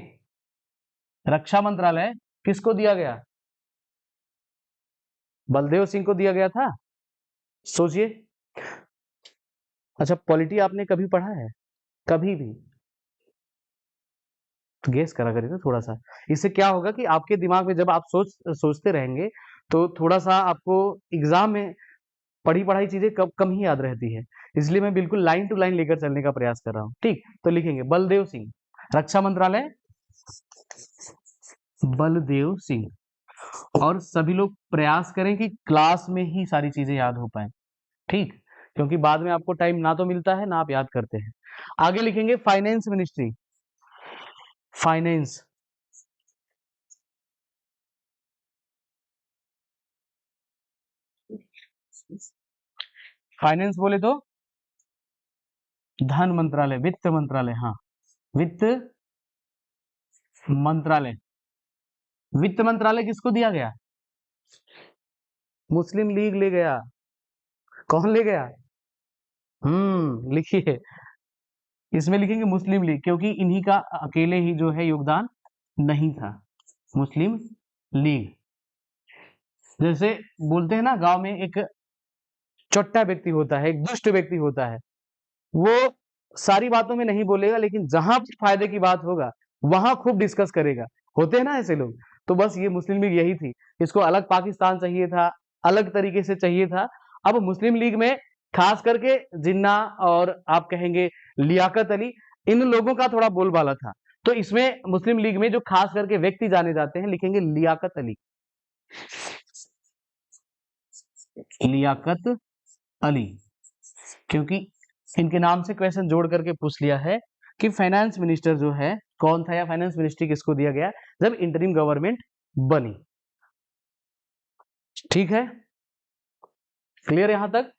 रक्षा मंत्रालय किसको दिया गया, बलदेव सिंह को दिया गया था, सोचिए। अच्छा, पॉलिटी आपने कभी पढ़ा है, कभी भी? तो गेस करा करिए ना थोड़ा सा, इससे क्या होगा कि आपके दिमाग में जब आप सोचते रहेंगे तो थोड़ा सा आपको एग्जाम में पढ़ी पढ़ाई चीजें कम ही याद रहती है, इसलिए मैं बिल्कुल लाइन टू लाइन लेकर चलने का प्रयास कर रहा हूँ। ठीक, तो लिखेंगे बलदेव सिंह, रक्षा मंत्रालय बलदेव सिंह, और सभी लोग प्रयास करें कि क्लास में ही सारी चीजें याद हो पाए। ठीक, क्योंकि बाद में आपको टाइम ना तो मिलता है ना आप याद करते हैं। आगे लिखेंगे फाइनेंस मिनिस्ट्री, फाइनेंस, फाइनेंस बोले तो धन मंत्रालय, वित्त मंत्रालय, हाँ वित्त मंत्रालय। वित्त मंत्रालय किसको दिया गया, मुस्लिम लीग ले गया। कौन ले गया, लिखिए, इसमें लिखेंगे मुस्लिम लीग, क्योंकि इन्हीं का अकेले ही जो है योगदान नहीं था। मुस्लिम लीग, जैसे बोलते हैं ना गांव में एक चोट्टा व्यक्ति होता है, एक दुष्ट व्यक्ति होता है, वो सारी बातों में नहीं बोलेगा, लेकिन जहां फायदे की बात होगा वहां खूब डिस्कस करेगा। होते हैं ना ऐसे लोग। तो बस ये मुस्लिम लीग यही थी। इसको अलग पाकिस्तान चाहिए था, अलग तरीके से चाहिए था। अब मुस्लिम लीग में खास करके जिन्ना और आप कहेंगे लियाकत अली, इन लोगों का थोड़ा बोलबाला था। तो इसमें मुस्लिम लीग में जो खास करके व्यक्ति जाने जाते हैं, लिखेंगे लियाकत अली। लियाकत अली, क्योंकि इनके नाम से क्वेश्चन जोड़ करके पूछ लिया है कि फाइनेंस मिनिस्टर जो है कौन था, या फाइनेंस मिनिस्ट्री किसको दिया गया जब इंटरिम गवर्नमेंट बनी। ठीक है, क्लियर यहां तक?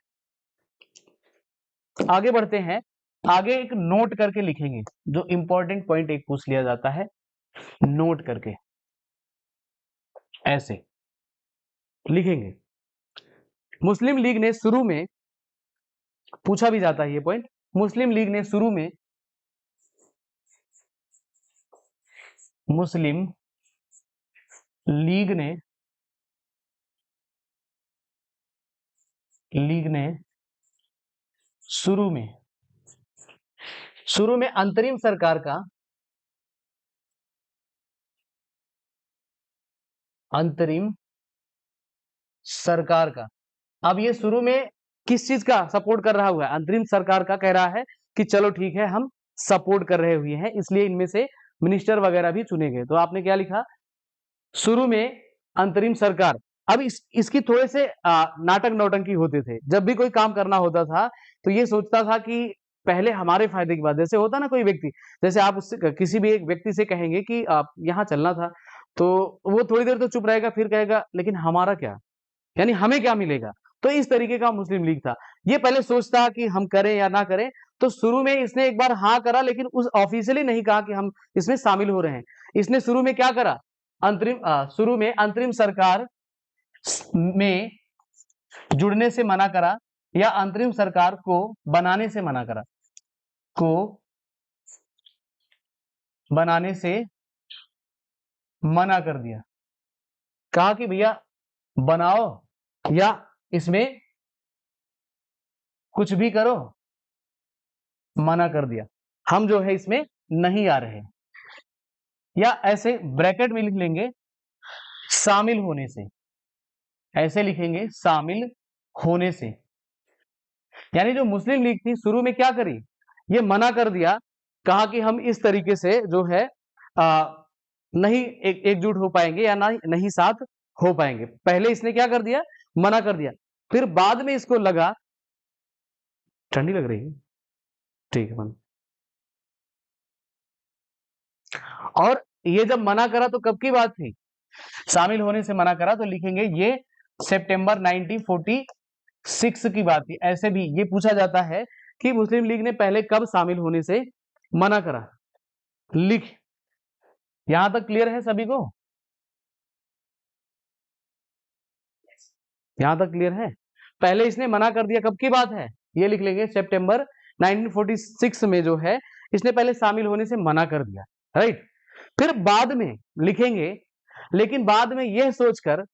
आगे बढ़ते हैं। आगे एक नोट करके लिखेंगे, जो इंपॉर्टेंट पॉइंट एक पूछ लिया जाता है नोट करके, ऐसे लिखेंगे। मुस्लिम लीग ने शुरू में, पूछा भी जाता है ये पॉइंट, मुस्लिम लीग ने शुरू में, मुस्लिम लीग ने शुरू में अंतरिम सरकार का, अंतरिम सरकार का, अब ये शुरू में किस चीज का सपोर्ट कर रहा हुआ है? अंतरिम सरकार का कह रहा है कि चलो ठीक है, हम सपोर्ट कर रहे हुए हैं, इसलिए इनमें से मिनिस्टर वगैरह भी चुने गए। तो आपने क्या लिखा? शुरू में अंतरिम सरकार। अब इसकी थोड़े से नाटक नौटंकी होते थे। जब भी कोई काम करना होता था तो ये सोचता था कि पहले हमारे फायदे की बात, जैसे होता ना कोई व्यक्ति, जैसे आप उससे किसी भी एक व्यक्ति से कहेंगे कि आप यहाँ चलना था, तो वो थोड़ी देर तो चुप रहेगा, फिर कहेगा लेकिन हमारा क्या, यानी हमें क्या मिलेगा। तो इस तरीके का मुस्लिम लीग था। ये पहले सोचता कि हम करें या ना करें। तो शुरू में इसने एक बार हाँ करा, लेकिन उस ऑफिशियली नहीं कहा कि हम इसमें शामिल हो रहे हैं। इसने शुरू में क्या करा? शुरू में अंतरिम सरकार में जुड़ने से मना करा, या अंतरिम सरकार को बनाने से मना करा, को बनाने से मना कर दिया। कहा कि भैया बनाओ या इसमें कुछ भी करो, मना कर दिया, हम जो है इसमें नहीं आ रहे। या ऐसे ब्रैकेट में लिख लेंगे शामिल होने से, ऐसे लिखेंगे शामिल होने से। यानी जो मुस्लिम लीग थी शुरू में क्या करी? ये मना कर दिया, कहा कि हम इस तरीके से जो है नहीं एकजुट हो पाएंगे, या नहीं साथ हो पाएंगे। पहले इसने क्या कर दिया? मना कर दिया। फिर बाद में इसको लगा, ठंडी लग रही है, ठीक है। और ये जब मना करा तो कब की बात थी? शामिल होने से मना करा, तो लिखेंगे ये सितंबर 1946 की बात थी। ऐसे भी ये पूछा जाता है कि मुस्लिम लीग ने पहले कब शामिल होने से मना करा। लिख, यहां तक क्लियर है सभी को? यहां तक क्लियर है? पहले इसने मना कर दिया, कब की बात है? ये लिख लेंगे सितंबर 1946 में जो है इसने पहले शामिल होने से मना कर दिया, राइट। फिर बाद में लिखेंगे, लेकिन बाद में यह सोचकर,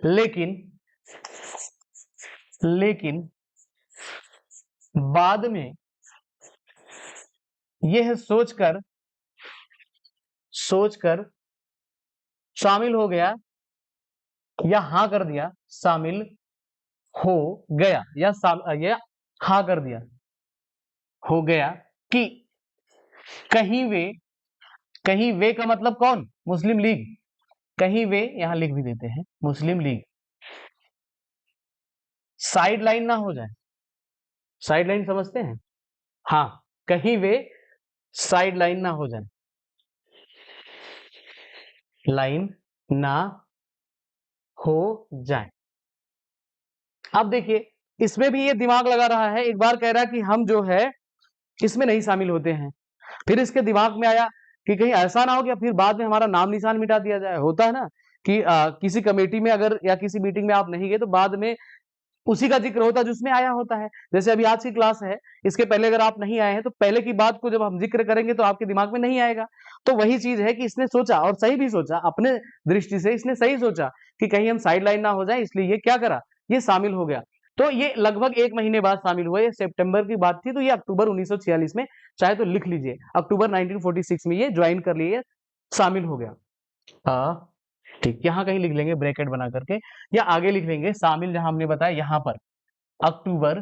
लेकिन बाद में यह सोचकर शामिल हो गया, या हाँ कर दिया, शामिल हो गया या हाँ कर दिया, हो गया कि कहीं वे का मतलब कौन? मुस्लिम लीग। कहीं वे, यहां लिख भी देते हैं, मुस्लिम लीग साइड लाइन ना हो जाए। साइड लाइन समझते हैं? हाँ, कहीं वे साइड लाइन ना हो जाए, लाइन ना हो जाए। अब देखिए, इसमें भी ये दिमाग लगा रहा है। एक बार कह रहा है कि हम जो है इसमें नहीं शामिल होते हैं, फिर इसके दिमाग में आया कि कहीं ऐसा ना हो कि फिर बाद में हमारा नाम निशान मिटा दिया जाए। होता है ना कि किसी कमेटी में अगर या किसी मीटिंग में आप नहीं गए तो बाद में उसी का जिक्र होता है जो उसमें आया होता है। जैसे अभी आज की क्लास है, इसके पहले अगर आप नहीं आए हैं तो पहले की बात को जब हम जिक्र करेंगे तो आपके दिमाग में नहीं आएगा। तो वही चीज है कि इसने सोचा, और सही भी सोचा, अपने दृष्टि से इसने सही सोचा कि कहीं हम साइड लाइन ना हो जाए, इसलिए ये क्या करा, ये शामिल हो गया। तो ये लगभग 1 महीने बाद शामिल हुआ, ये सितंबर की बात थी, तो ये अक्टूबर 1946 में, चाहे तो लिख लीजिए, अक्टूबर 1946 में ये ज्वाइन कर लिए, शामिल हो गया। हाँ ठीक, यहाँ कहीं लिख लेंगे ब्रैकेट बना करके, या आगे लिख लेंगे शामिल, जहां हमने बताया यहाँ पर अक्टूबर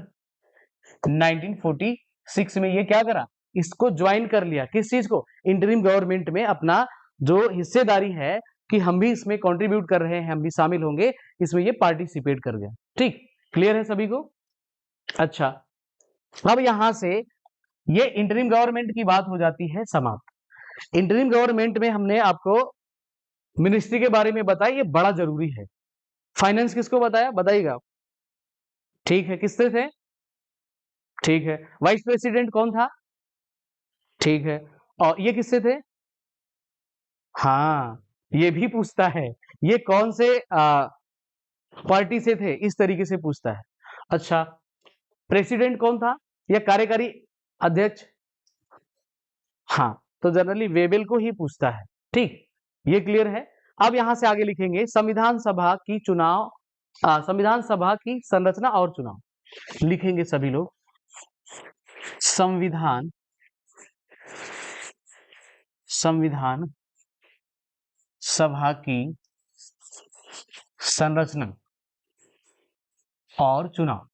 1946 में ये क्या करा, इसको ज्वाइन कर लिया। किस चीज को, इंटरिम गवर्नमेंट में अपना जो हिस्सेदारी है कि हम भी इसमें कंट्रीब्यूट कर रहे हैं, हम भी शामिल होंगे इसमें, ये पार्टिसिपेट कर गया। ठीक, क्लियर है सभी को? अच्छा, अब यहां से ये इंटरिम गवर्नमेंट की बात हो जाती है समाप्त। इंटरिम गवर्नमेंट में हमने आपको मिनिस्ट्री के बारे में बताया, ये बड़ा जरूरी है। फाइनेंस किसको बताया, बताइएगा? ठीक है, किससे थे? ठीक है, वाइस प्रेसिडेंट कौन था? ठीक है, और ये किससे थे? हाँ, ये भी पूछता है, ये कौन से पार्टी से थे, इस तरीके से पूछता है। अच्छा, प्रेसिडेंट कौन था, या कार्यकारी अध्यक्ष? हाँ, तो जनरली वेबल को ही पूछता है। ठीक, ये क्लियर है। अब यहां से आगे लिखेंगे संविधान सभा की चुनाव, संविधान सभा की संरचना और चुनाव लिखेंगे सभी लोग। संविधान सभा की संरचना और चुनाव।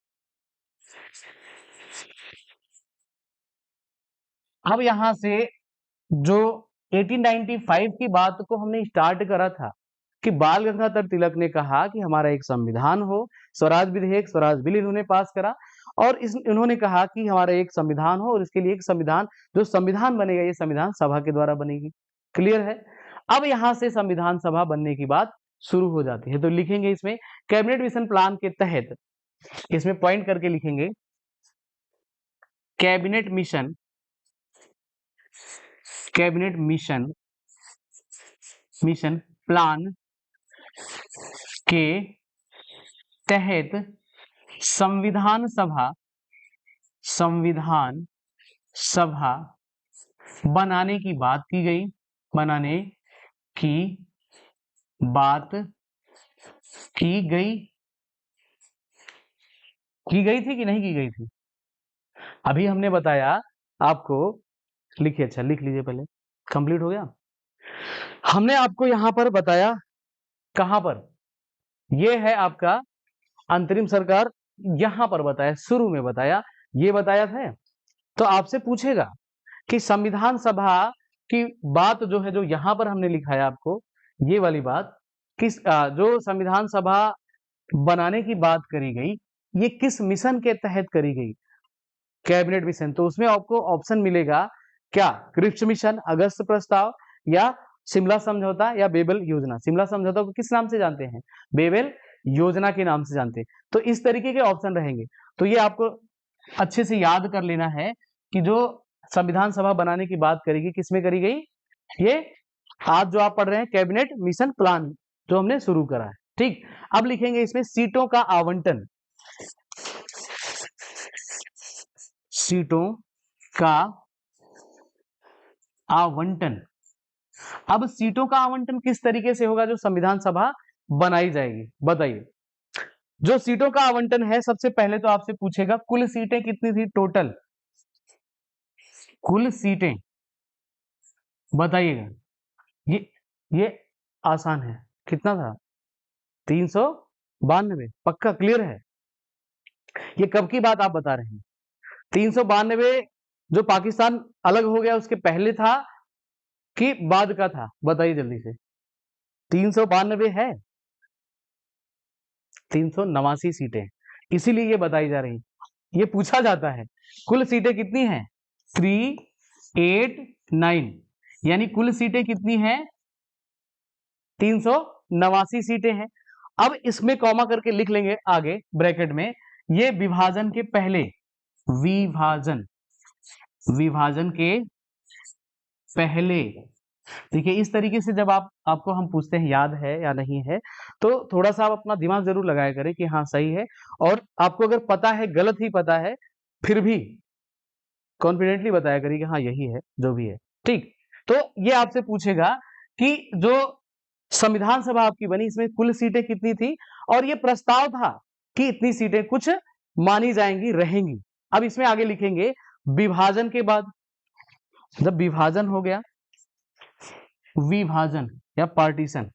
अब यहां से जो 1895 की बात को हमने स्टार्ट करा था कि बाल गंगाधर तिलक ने कहा कि हमारा एक संविधान हो, स्वराज विधेयक, स्वराज बिल इन्होंने पास करा, और इन्होंने कहा कि हमारा एक संविधान हो, और इसके लिए एक संविधान, जो संविधान बनेगा ये संविधान सभा के द्वारा बनेगी। क्लियर है? अब यहां से संविधान सभा बनने की बात शुरू हो जाती है, तो लिखेंगे इसमें कैबिनेट मिशन प्लान के तहत, इसमें पॉइंट करके लिखेंगे कैबिनेट मिशन प्लान के तहत संविधान सभा बनाने की बात की गई, की गई थी कि नहीं की गई थी? अभी हमने बताया आपको, लिखिए, अच्छा लिख लीजिए, पहले कंप्लीट हो गया। हमने आपको यहां पर बताया, कहां पर, ये है आपका अंतरिम सरकार, यहां पर बताया, शुरू में बताया, ये बताया था। तो आपसे पूछेगा कि संविधान सभा की बात जो है, जो यहां पर हमने लिखा है आपको, ये वाली बात, किस जो संविधान सभा बनाने की बात करी गई, ये किस मिशन के तहत करी गई? Cabinet mission. तो उसमें आपको ऑप्शन मिलेगा क्या, क्रिप्स मिशन, अगस्त प्रस्ताव, या शिमला समझौता, या बेबल योजना। शिमला समझौता को किस नाम से जानते हैं? बेबल योजना के नाम से जानते हैं। तो इस तरीके के ऑप्शन रहेंगे। तो ये आपको अच्छे से याद कर लेना है कि जो संविधान सभा बनाने की बात करेगी, किसमें करी गई? ये आज जो आप पढ़ रहे हैं कैबिनेट मिशन प्लान, जो हमने शुरू करा है। ठीक, अब लिखेंगे इसमें सीटों का आवंटन, अब सीटों का आवंटन किस तरीके से होगा जो संविधान सभा बनाई जाएगी, बताइए? जो सीटों का आवंटन है, सबसे पहले तो आपसे पूछेगा कुल सीटें कितनी थी टोटल, कुल सीटें बताइएगा। ये आसान है, कितना था? 392। पक्का क्लियर है? ये कब की बात आप बता रहे हैं? 392 जो पाकिस्तान अलग हो गया उसके पहले था कि बाद का था? बताइए जल्दी से। 392 है, 389 सीटें, इसीलिए ये बताई जा रही, ये पूछा जाता है कुल सीटें कितनी हैं? 389, यानी कुल सीटें कितनी हैं? 389 सीटें हैं। अब इसमें कॉमा करके लिख लेंगे आगे ब्रैकेट में, ये विभाजन के पहले, विभाजन के पहले देखिए इस तरीके से जब आपको हम पूछते हैं याद है या नहीं है, तो थोड़ा सा आप अपना दिमाग जरूर लगाया करें कि हाँ सही है, और आपको अगर पता है गलत ही पता है फिर भी कॉन्फिडेंटली बताया करिए कि हाँ यही है जो भी है। ठीक, तो ये आपसे पूछेगा कि जो संविधान सभा आपकी बनी इसमें कुल सीटें कितनी थी, और ये प्रस्ताव था कि इतनी सीटें कुछ मानी जाएंगी रहेंगी। अब इसमें आगे लिखेंगे विभाजन के बाद, जब विभाजन हो गया, विभाजन या पार्टीशन,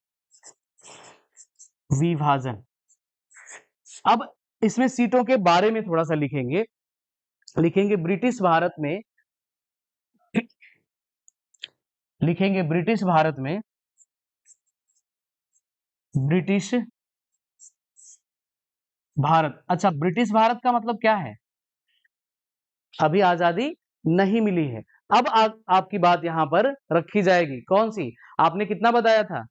विभाजन, अब इसमें सीटों के बारे में थोड़ा सा लिखेंगे। लिखेंगे ब्रिटिश भारत में, लिखेंगे ब्रिटिश भारत में, ब्रिटिश भारत। अच्छा, ब्रिटिश भारत का मतलब क्या है? अभी आजादी नहीं मिली है। अब आपकी बात यहां पर रखी जाएगी, कौन सी? आपने कितना बताया था?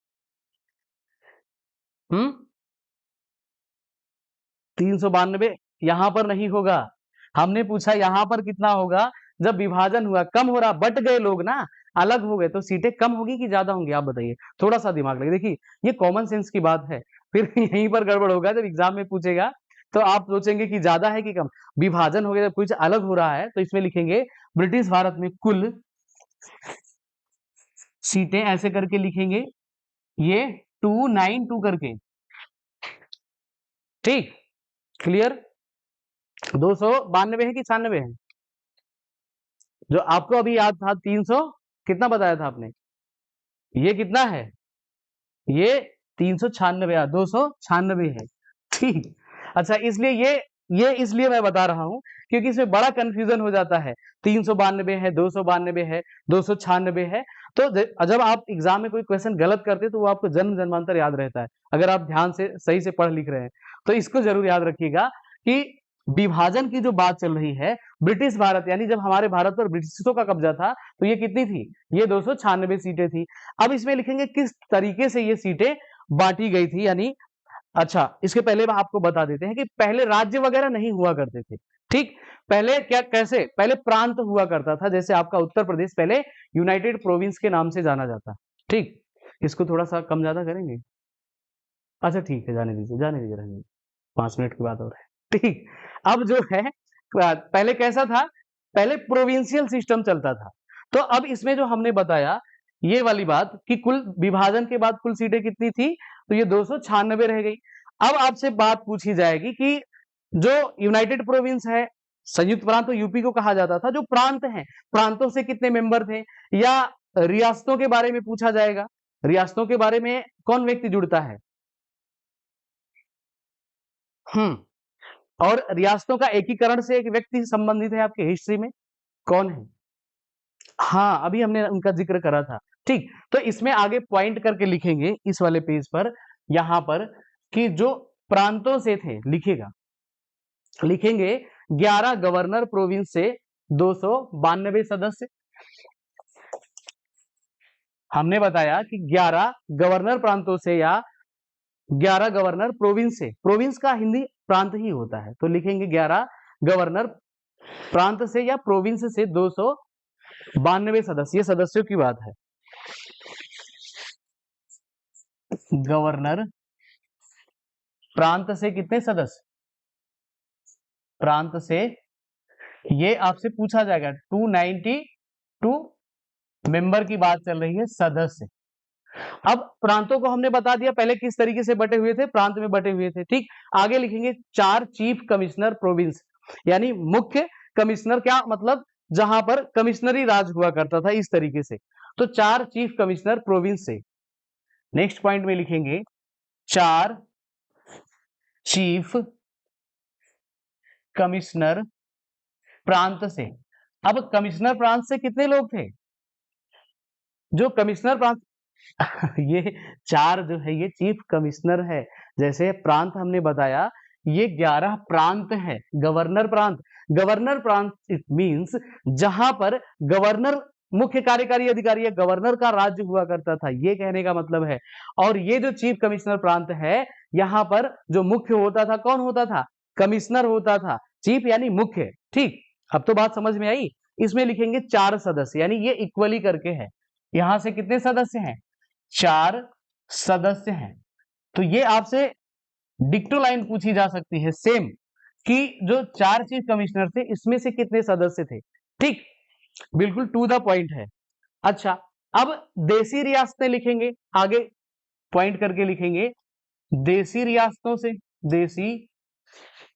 392। यहां पर नहीं होगा, हमने पूछा यहां पर कितना होगा। जब विभाजन हुआ, कम हो रहा, बट गए लोग ना, अलग हो गए, तो सीटें कम होगी कि ज्यादा होंगी, आप बताइए। थोड़ा सा दिमाग लगे, देखिए ये कॉमन सेंस की बात है। फिर यहीं पर गड़बड़ होगा, जब एग्जाम में पूछेगा तो आप सोचेंगे कि ज्यादा है कि कम। विभाजन हो गया, जब कुछ अलग हो रहा है, तो इसमें लिखेंगे ब्रिटिश भारत में कुल सीटें, ऐसे करके लिखेंगे, ये 292 करके। ठीक, क्लियर? 292 है कि 96 है? जो आपको अभी याद था 300, कितना बताया था आपने? ये कितना है? ये 396, 296 है। ठीक, अच्छा, इसलिए ये इसलिए मैं बता रहा हूं क्योंकि इसमें बड़ा कंफ्यूजन हो जाता है। 392 है, 292 है, 296 है। तो जब आप एग्जाम में कोई क्वेश्चन गलत करते तो वो आपको जन्म जन्मांतर याद रहता है, अगर आप ध्यान से सही से पढ़ लिख रहे हैं। तो इसको जरूर याद रखिएगा कि विभाजन की जो बात चल रही है, ब्रिटिश भारत, यानी जब हमारे भारत पर ब्रिटिशों का कब्जा था, तो ये कितनी थी? ये 296 सीटें थी। अब इसमें लिखेंगे किस तरीके से ये सीटें बांटी गई थी, यानी अच्छा, इसके पहले मैं आपको बता देते हैं कि पहले राज्य वगैरह नहीं हुआ करते थे। ठीक, पहले क्या, कैसे? पहले प्रांत हुआ करता था। जैसे आपका उत्तर प्रदेश पहले यूनाइटेड प्रोविंस के नाम से जाना जाता। ठीक, इसको थोड़ा सा कम ज्यादा करेंगे? अच्छा ठीक है, जाने दीजिए, जाने दीजिए, रहने दीजिए, 5 मिनट की बात हो रहा है। ठीक, अब जो है पहले कैसा था? पहले प्रोविंशियल सिस्टम चलता था। तो अब इसमें जो हमने बताया ये वाली बात कि कुल विभाजन के बाद कुल सीटें कितनी थी, तो ये 296 रह गई। अब आपसे बात पूछी जाएगी कि जो यूनाइटेड प्रोविंस है, संयुक्त प्रांत तो यूपी को कहा जाता था, जो प्रांत हैं, प्रांतों से कितने मेंबर थे, या रियासतों के बारे में पूछा जाएगा। रियासतों के बारे में कौन व्यक्ति जुड़ता है? और रियासतों का एकीकरण से एक व्यक्ति संबंधित है आपके हिस्ट्री में, कौन है? हाँ, अभी हमने उनका जिक्र करा था। ठीक, तो इसमें आगे पॉइंट करके लिखेंगे इस वाले पेज पर, यहां पर, कि जो प्रांतों से थे, लिखेगा, लिखेंगे 11 गवर्नर प्रोविंस से 292 सदस्य। हमने बताया कि 11 गवर्नर प्रांतों से या 11 गवर्नर प्रोविंस से, प्रोविंस का हिंदी प्रांत ही होता है, तो लिखेंगे 11 गवर्नर प्रांत से या प्रोविंस से 292 सदस्य। ये सदस्यों की बात है। गवर्नर प्रांत से कितने सदस्य? प्रांत से, ये आपसे पूछा जाएगा, 292 मेंबर की बात चल रही है, सदस्य। अब प्रांतों को हमने बता दिया पहले किस तरीके से बटे हुए थे, प्रांत में बटे हुए थे। ठीक, आगे लिखेंगे 4 चीफ कमिश्नर प्रोविंस, यानी मुख्य कमिश्नर, क्या मतलब? जहां पर कमिश्नरी राज हुआ करता था, इस तरीके से। तो 4 चीफ कमिश्नर प्रोविंस से। नेक्स्ट पॉइंट में लिखेंगे 4 चीफ कमिश्नर प्रांत से। अब कमिश्नर प्रांत से कितने लोग थे? जो कमिश्नर प्रांत ये 4 जो है ये चीफ कमिश्नर है। जैसे प्रांत हमने बताया, ये 11 प्रांत है। गवर्नर प्रांत, गवर्नर प्रांत इट मींस जहां पर गवर्नर मुख्य कार्यकारी अधिकारी है, गवर्नर का राज्य हुआ करता था, ये कहने का मतलब है। और ये जो चीफ कमिश्नर प्रांत है, यहां पर जो मुख्य होता था, कौन होता था? कमिश्नर होता था। चीफ यानी मुख्य। ठीक, अब तो बात समझ में आई। इसमें लिखेंगे 4 सदस्य, यानी ये इक्वली करके है, यहां से कितने सदस्य हैं? 4 सदस्य हैं। तो ये आपसे डिक्टो लाइन पूछी जा सकती है सेम, कि जो 4 चीफ कमिश्नर थे इसमें से कितने सदस्य थे। ठीक, बिल्कुल टू द पॉइंट है। अच्छा, अब देसी रियासतें लिखेंगे, आगे पॉइंट करके लिखेंगे। देसी रियासतों से, देसी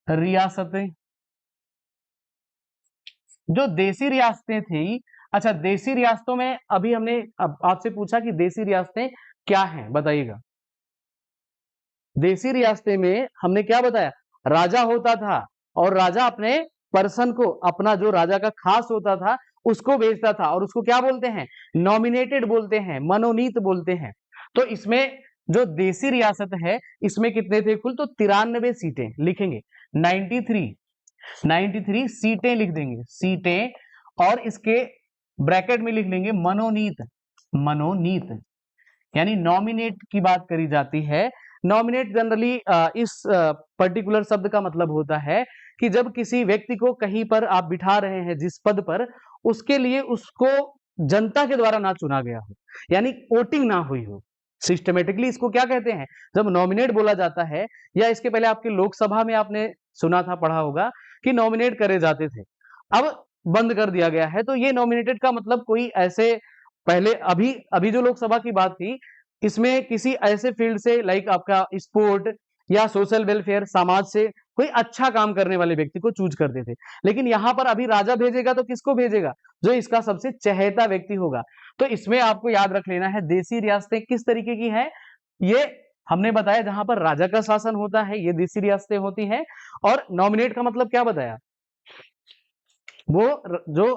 रियासतें, जो देसी रियासतें थी, अच्छा देसी रियासतों में अभी हमने आपसे पूछा कि देसी रियासतें क्या हैं, बताइएगा। देसी रियासतें में हमने क्या बताया, राजा होता था और राजा अपने पर्सन को, अपना जो राजा का खास होता था उसको भेजता था, और उसको क्या बोलते हैं, नॉमिनेटेड बोलते हैं, मनोनीत बोलते हैं। तो इसमें जो देसी रियासत है इसमें कितने थे कुल, तो 93 सीटें लिखेंगे, 93 सीटें लिख देंगे, सीटें, और इसके ब्रैकेट में लिख लेंगे मनोनीत, मनोनीत यानी नॉमिनेट की बात करी जाती है। नॉमिनेट जनरली इस पर्टिकुलर शब्द का मतलब होता है कि जब किसी व्यक्ति को कहीं पर आप बिठा रहे हैं जिस पद पर, उसके लिए उसको जनता के द्वारा ना चुना गया हो, यानी वोटिंग ना हुई हो। सिस्टमेटिकली इसको क्या कहते हैं, जब नॉमिनेट बोला जाता है, या इसके पहले आपके लोकसभा में आपने सुना था, पढ़ा होगा कि नॉमिनेट करे जाते थे, अब बंद कर दिया गया है। तो ये नॉमिनेटेड का मतलब कोई ऐसे, पहले अभी अभी जो लोकसभा की बात थी इसमें किसी ऐसे फील्ड से, लाइक आपका स्पोर्ट या सोशल वेलफेयर, समाज से कोई अच्छा काम करने वाले व्यक्ति को चूज करते थे। लेकिन यहां पर अभी राजा भेजेगा तो किसको भेजेगा, जो इसका सबसे चहेता व्यक्ति होगा। तो इसमें आपको याद रख लेना है देसी रियासतें किस तरीके की है, ये हमने बताया जहां पर राजा का शासन होता है ये देसी रियासतें होती हैं। और नॉमिनेट का मतलब क्या बताया, वो जो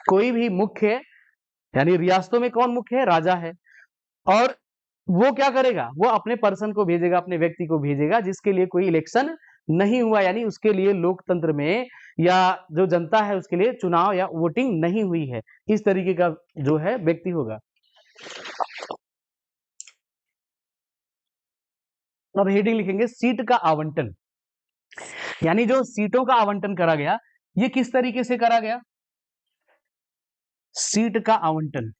कोई भी मुख्य, यानी रियासतों में कौन मुख्य है, राजा है, और वो क्या करेगा, वो अपने पर्सन को भेजेगा, अपने व्यक्ति को भेजेगा जिसके लिए कोई इलेक्शन नहीं हुआ, यानी उसके लिए लोकतंत्र में या जो जनता है उसके लिए चुनाव या वोटिंग नहीं हुई है, इस तरीके का जो है व्यक्ति होगा। अब हेडिंग लिखेंगे सीट का आवंटन, यानी जो सीटों का आवंटन करा गया ये किस तरीके से करा गया, सीट का आवंटन,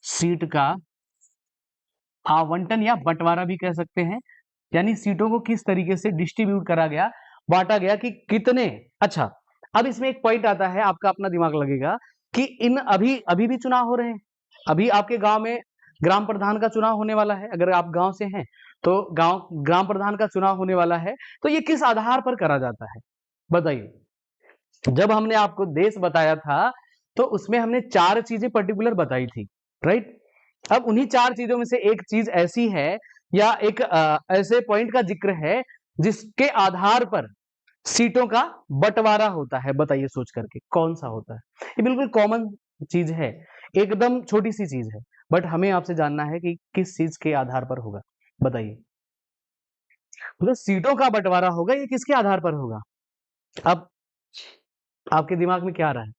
सीट का आवंटन या बंटवारा भी कह सकते हैं, यानी सीटों को किस तरीके से डिस्ट्रीब्यूट करा गया, बांटा गया कि कितने। अच्छा, अब इसमें एक पॉइंट आता है, आपका अपना दिमाग लगेगा कि इन अभी अभी भी चुनाव हो रहे हैं, अभी आपके गांव में ग्राम प्रधान का चुनाव होने वाला है, अगर आप गांव से हैं तो गांव ग्राम प्रधान का चुनाव होने वाला है, तो ये किस आधार पर करा जाता है, बताइए। जब हमने आपको देश बताया था तो उसमें हमने 4 चीजें पर्टिकुलर बताई थी, राइट। अब उन्हीं 4 चीजों में से एक चीज ऐसी है या एक ऐसे पॉइंट का जिक्र है जिसके आधार पर सीटों का बंटवारा होता है, बताइए सोच करके कौन सा होता है। ये बिल्कुल कॉमन चीज है, एकदम छोटी सी चीज है, बट हमें आपसे जानना है कि किस चीज के आधार पर होगा, बताइए। तो सीटों का बंटवारा होगा, ये किसके आधार पर होगा, अब आपके दिमाग में क्या आ रहा है।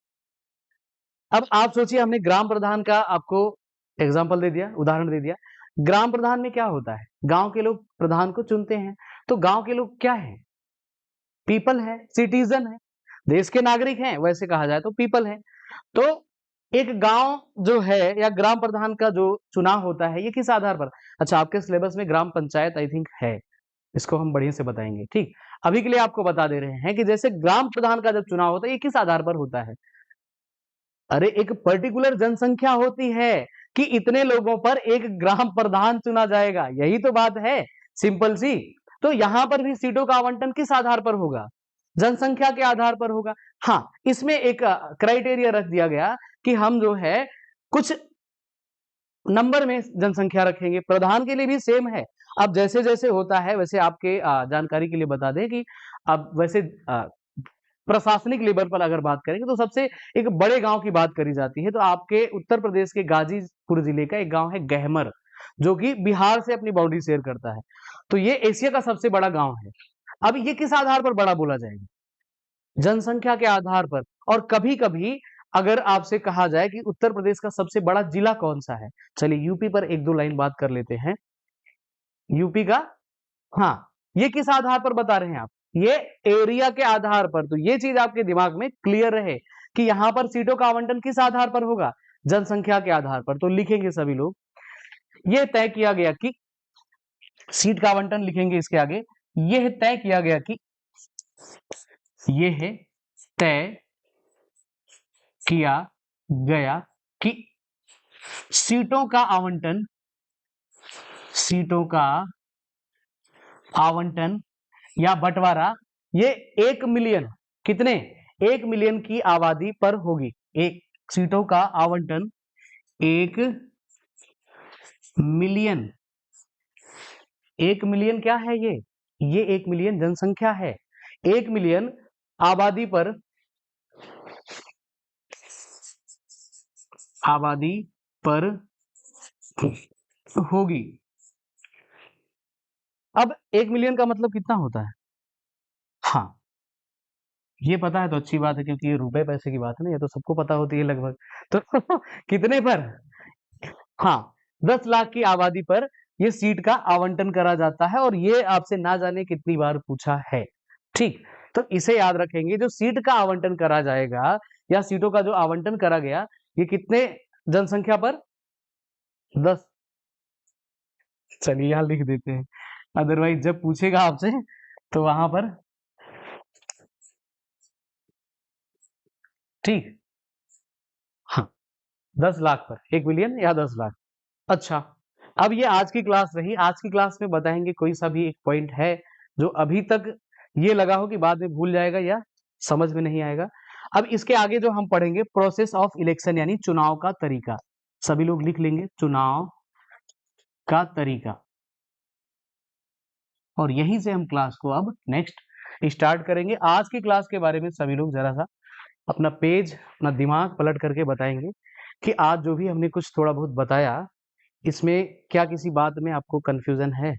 अब आप सोचिए, हमने ग्राम प्रधान का आपको एग्जाम्पल दे दिया, उदाहरण दे दिया। ग्राम प्रधान में क्या होता है, गांव के लोग प्रधान को चुनते हैं, तो गांव के लोग क्या है, पीपल है, सिटीजन है, देश के नागरिक हैं, वैसे कहा जाए तो पीपल है। तो एक गांव जो है या ग्राम प्रधान का जो चुनाव होता है ये किस आधार पर, अच्छा आपके सिलेबस में ग्राम पंचायत आई थिंक है, इसको हम बढ़िया से बताएंगे, ठीक। अभी के लिए आपको बता दे रहे हैं कि जैसे ग्राम प्रधान का जब चुनाव होता है ये किस आधार पर होता है, अरे एक पर्टिकुलर जनसंख्या होती है कि इतने लोगों पर एक ग्राम प्रधान चुना जाएगा, यही तो बात है, सिंपल सी। तो यहां पर भी सीटों का आवंटन किस आधार पर होगा, जनसंख्या के आधार पर होगा। हाँ, इसमें एक क्राइटेरिया रख दिया गया कि हम जो है कुछ नंबर में जनसंख्या रखेंगे, प्रधान के लिए भी सेम है। अब जैसे जैसे होता है वैसे आपके जानकारी के लिए बता दें कि अब वैसे प्रशासनिक लेवल पर अगर बात करेंगे तो सबसे एक बड़े गांव की बात करी जाती है, तो आपके उत्तर प्रदेश के गाजीपुर जिले का एक गांव है गहमर, जो कि बिहार से अपनी बाउंड्री शेयर करता है। तो ये एशिया का सबसे बड़ा गांव है। अब ये किस आधार पर बड़ा बोला जाएगा, जनसंख्या के आधार पर। और कभी कभी अगर आपसे कहा जाए कि उत्तर प्रदेश का सबसे बड़ा जिला कौन सा है, चलिए यूपी पर एक दो लाइन बात कर लेते हैं। यूपी का, हाँ, ये किस आधार पर बता रहे हैं आप, ये एरिया के आधार पर। तो ये चीज आपके दिमाग में क्लियर रहे कि यहां पर सीटों का आवंटन किस आधार पर होगा, जनसंख्या के आधार पर। तो लिखेंगे सभी लोग, ये तय किया गया कि सीट का आवंटन लिखेंगे इसके आगे, यह तय किया गया कि यह तय किया गया कि सीटों का आवंटन या बंटवारा ये 1 मिलियन, कितने, 1 मिलियन की आबादी पर होगी। एक सीटों का आवंटन 1 मिलियन, 1 मिलियन क्या है ये 1 मिलियन जनसंख्या है। 1 मिलियन आबादी पर होगी। अब 1 मिलियन का मतलब कितना होता है? हाँ, ये पता है तो अच्छी बात है, क्योंकि ये रुपए पैसे की बात है ना, ये तो सबको पता होती है लगभग। तो कितने पर? हाँ, 10 लाख की आबादी पर ये सीट का आवंटन करा जाता है, और ये आपसे ना जाने कितनी बार पूछा है। ठीक, तो इसे याद रखेंगे, जो सीट का आवंटन करा जाएगा या सीटों का जो आवंटन करा गया, ये कितने जनसंख्या पर? 10। चलिए यहाँ लिख देते हैं, अदरवाइज जब पूछेगा आपसे तो वहां पर। ठीक, हाँ, 10 लाख पर 1 मिलियन या 10 लाख। अच्छा, अब ये आज की क्लास रही। आज की क्लास में बताएंगे कोई सा भी एक पॉइंट है जो अभी तक ये लगा हो कि बाद में भूल जाएगा या समझ में नहीं आएगा। अब इसके आगे जो हम पढ़ेंगे, प्रोसेस ऑफ इलेक्शन यानी चुनाव का तरीका। सभी लोग लिख लेंगे, चुनाव का तरीका। और यहीं से हम क्लास को अब नेक्स्ट स्टार्ट करेंगे। आज की क्लास के बारे में सभी लोग जरा सा अपना पेज, अपना दिमाग पलट करके बताएंगे कि आज जो भी हमने कुछ थोड़ा बहुत बताया, इसमें क्या किसी बात में आपको कंफ्यूजन है?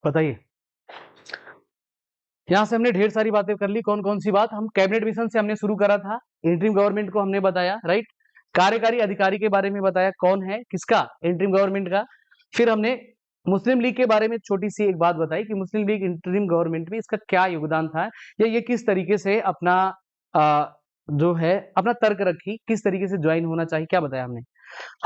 बताइए। यहाँ से हमने ढेर सारी बातें कर ली। कौन कौन सी बात? हम कैबिनेट मिशन से हमने शुरू करा था, इंटरिम गवर्नमेंट को हमने बताया, राइट। कार्यकारी अधिकारी के बारे में बताया, कौन है, किसका, इंटरिम गवर्नमेंट का। फिर हमने मुस्लिम लीग के बारे में छोटी सी एक बात बताई कि मुस्लिम लीग इंटरिम गवर्नमेंट में इसका क्या योगदान था, या ये किस तरीके से अपना जो है अपना तर्क रखी, किस तरीके से ज्वाइन होना चाहिए, क्या बताया हमने।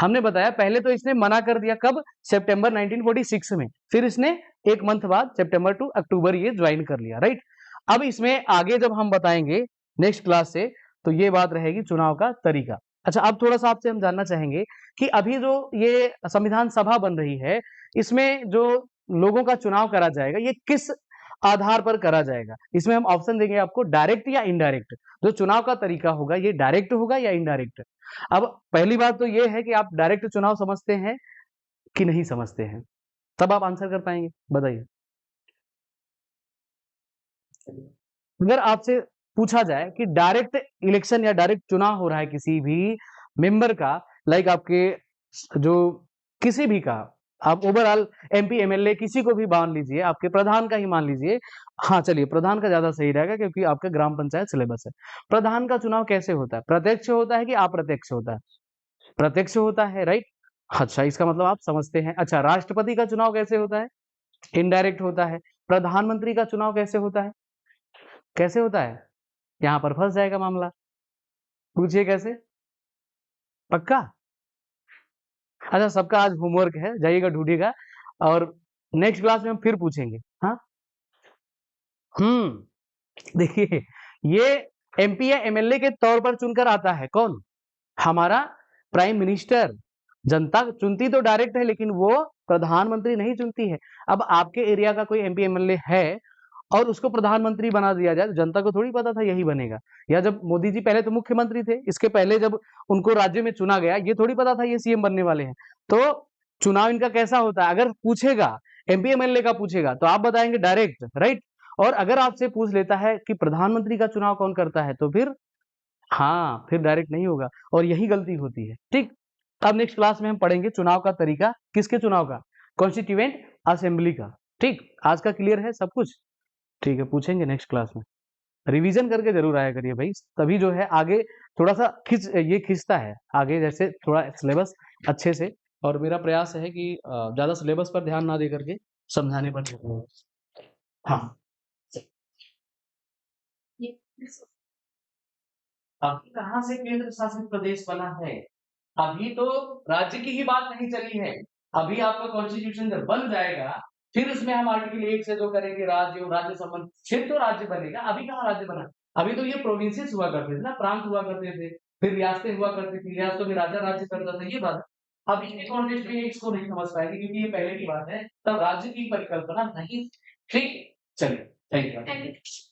हमने बताया पहले तो इसने मना कर दिया, कब? सितंबर 1946 में। फिर इसने एक मंथ बाद सितंबर टू अक्टूबर ये ज्वाइन कर लिया, राइट। अब इसमें आगे जब हम बताएंगे नेक्स्ट क्लास से, तो ये बात रहेगी चुनाव का तरीका। अच्छा, अब थोड़ा सा आपसे हम जानना चाहेंगे कि अभी जो ये संविधान सभा बन रही है, इसमें जो लोगों का चुनाव करा जाएगा, ये किस आधार पर करा जाएगा? इसमें हम ऑप्शन देंगे आपको, डायरेक्ट या इनडायरेक्ट। जो चुनाव का तरीका होगा, ये डायरेक्ट होगा या इनडायरेक्ट। अब पहली बात तो ये है कि आप डायरेक्ट चुनाव समझते हैं कि नहीं समझते हैं, तब आप आंसर कर पाएंगे। बताइए, अगर आपसे पूछा जाए कि डायरेक्ट इलेक्शन या डायरेक्ट चुनाव हो रहा है किसी भी मेंबर का, लाइक आपके जो किसी भी का, आप ओवरऑल एमपी एमएलए किसी को भी मान लीजिए, आपके प्रधान का ही मान लीजिए। हाँ, चलिए प्रधान का ज्यादा सही रहेगा, क्योंकि आपका ग्राम पंचायत सिलेबस है। प्रधान का चुनाव कैसे होता है? प्रत्यक्ष होता है कि अप्रत्यक्ष होता है? प्रत्यक्ष होता है, राइट। अच्छा, इसका मतलब आप समझते हैं। अच्छा, राष्ट्रपति का चुनाव कैसे होता है? इनडायरेक्ट होता है। प्रधानमंत्री का चुनाव कैसे होता है? कैसे होता है? यहाँ पर फंस जाएगा मामला। पूछिए कैसे? पक्का? अच्छा, सबका आज होमवर्क है, जाइएगा ढूंढिएगा, और नेक्स्ट क्लास में हम फिर पूछेंगे। हाँ, देखिए, ये एमपी या एमएलए के तौर पर चुनकर आता है कौन? हमारा प्राइम मिनिस्टर। जनता चुनती तो डायरेक्ट है, लेकिन वो प्रधानमंत्री नहीं चुनती है। अब आपके एरिया का कोई एमपी एमएलए है और उसको प्रधानमंत्री बना दिया जाए, तो जनता को थोड़ी पता था यही बनेगा। या जब मोदी जी पहले तो मुख्यमंत्री थे, इसके पहले जब उनको राज्य में चुना गया, ये थोड़ी पता था ये सीएम बनने वाले हैं। तो चुनाव इनका कैसा होता है? अगर पूछेगा, एमपी एमएलए का पूछेगा, तो आप बताएंगे डायरेक्ट, राइट। और अगर आपसे पूछ लेता है कि प्रधानमंत्री का चुनाव कौन करता है, तो फिर हाँ, फिर डायरेक्ट नहीं होगा, और यही गलती होती है। ठीक, अब नेक्स्ट क्लास में हम पढ़ेंगे चुनाव का तरीका। किसके चुनाव का? कॉन्स्टिट्यूएंट असेंबली का। ठीक, आज का क्लियर है सब कुछ? ठीक है, पूछेंगे नेक्स्ट क्लास में। रिवीजन करके जरूर आया करिए भाई, तभी जो है आगे थोड़ा सा खिंचता है आगे, जैसे थोड़ा सिलेबस अच्छे से। और मेरा प्रयास है कि ज्यादा सिलेबस पर ध्यान ना दे करके समझाने पर ध्यान दें। हाँ। अभी कहाँ से केंद्र शासित प्रदेश बना है? अभी तो राज्य की ही बात नहीं चली है। अभी आपका कॉन्स्टिट्यूशन जब बन जाएगा, फिर उसमें हम आर्टिकल 1 से 2 करेंगे राज्य और राज्य संबंध, फिर तो राज्य बनेगा। अभी कहाँ राज्य बना? अभी तो ये प्रोविंसेस हुआ करते थे ना, प्रांत हुआ करते थे, फिर रियासतें हुआ करती थी, रियासतों में राजा राज्य करता था, ये बात है। अब इनके कॉन्टेक्स्ट में इसको नहीं समझ पाएंगे क्योंकि ये पहले की बात है, तब राज्य की परिकल्पना नहीं थी। ठीक है, चलिए, थैंक यू।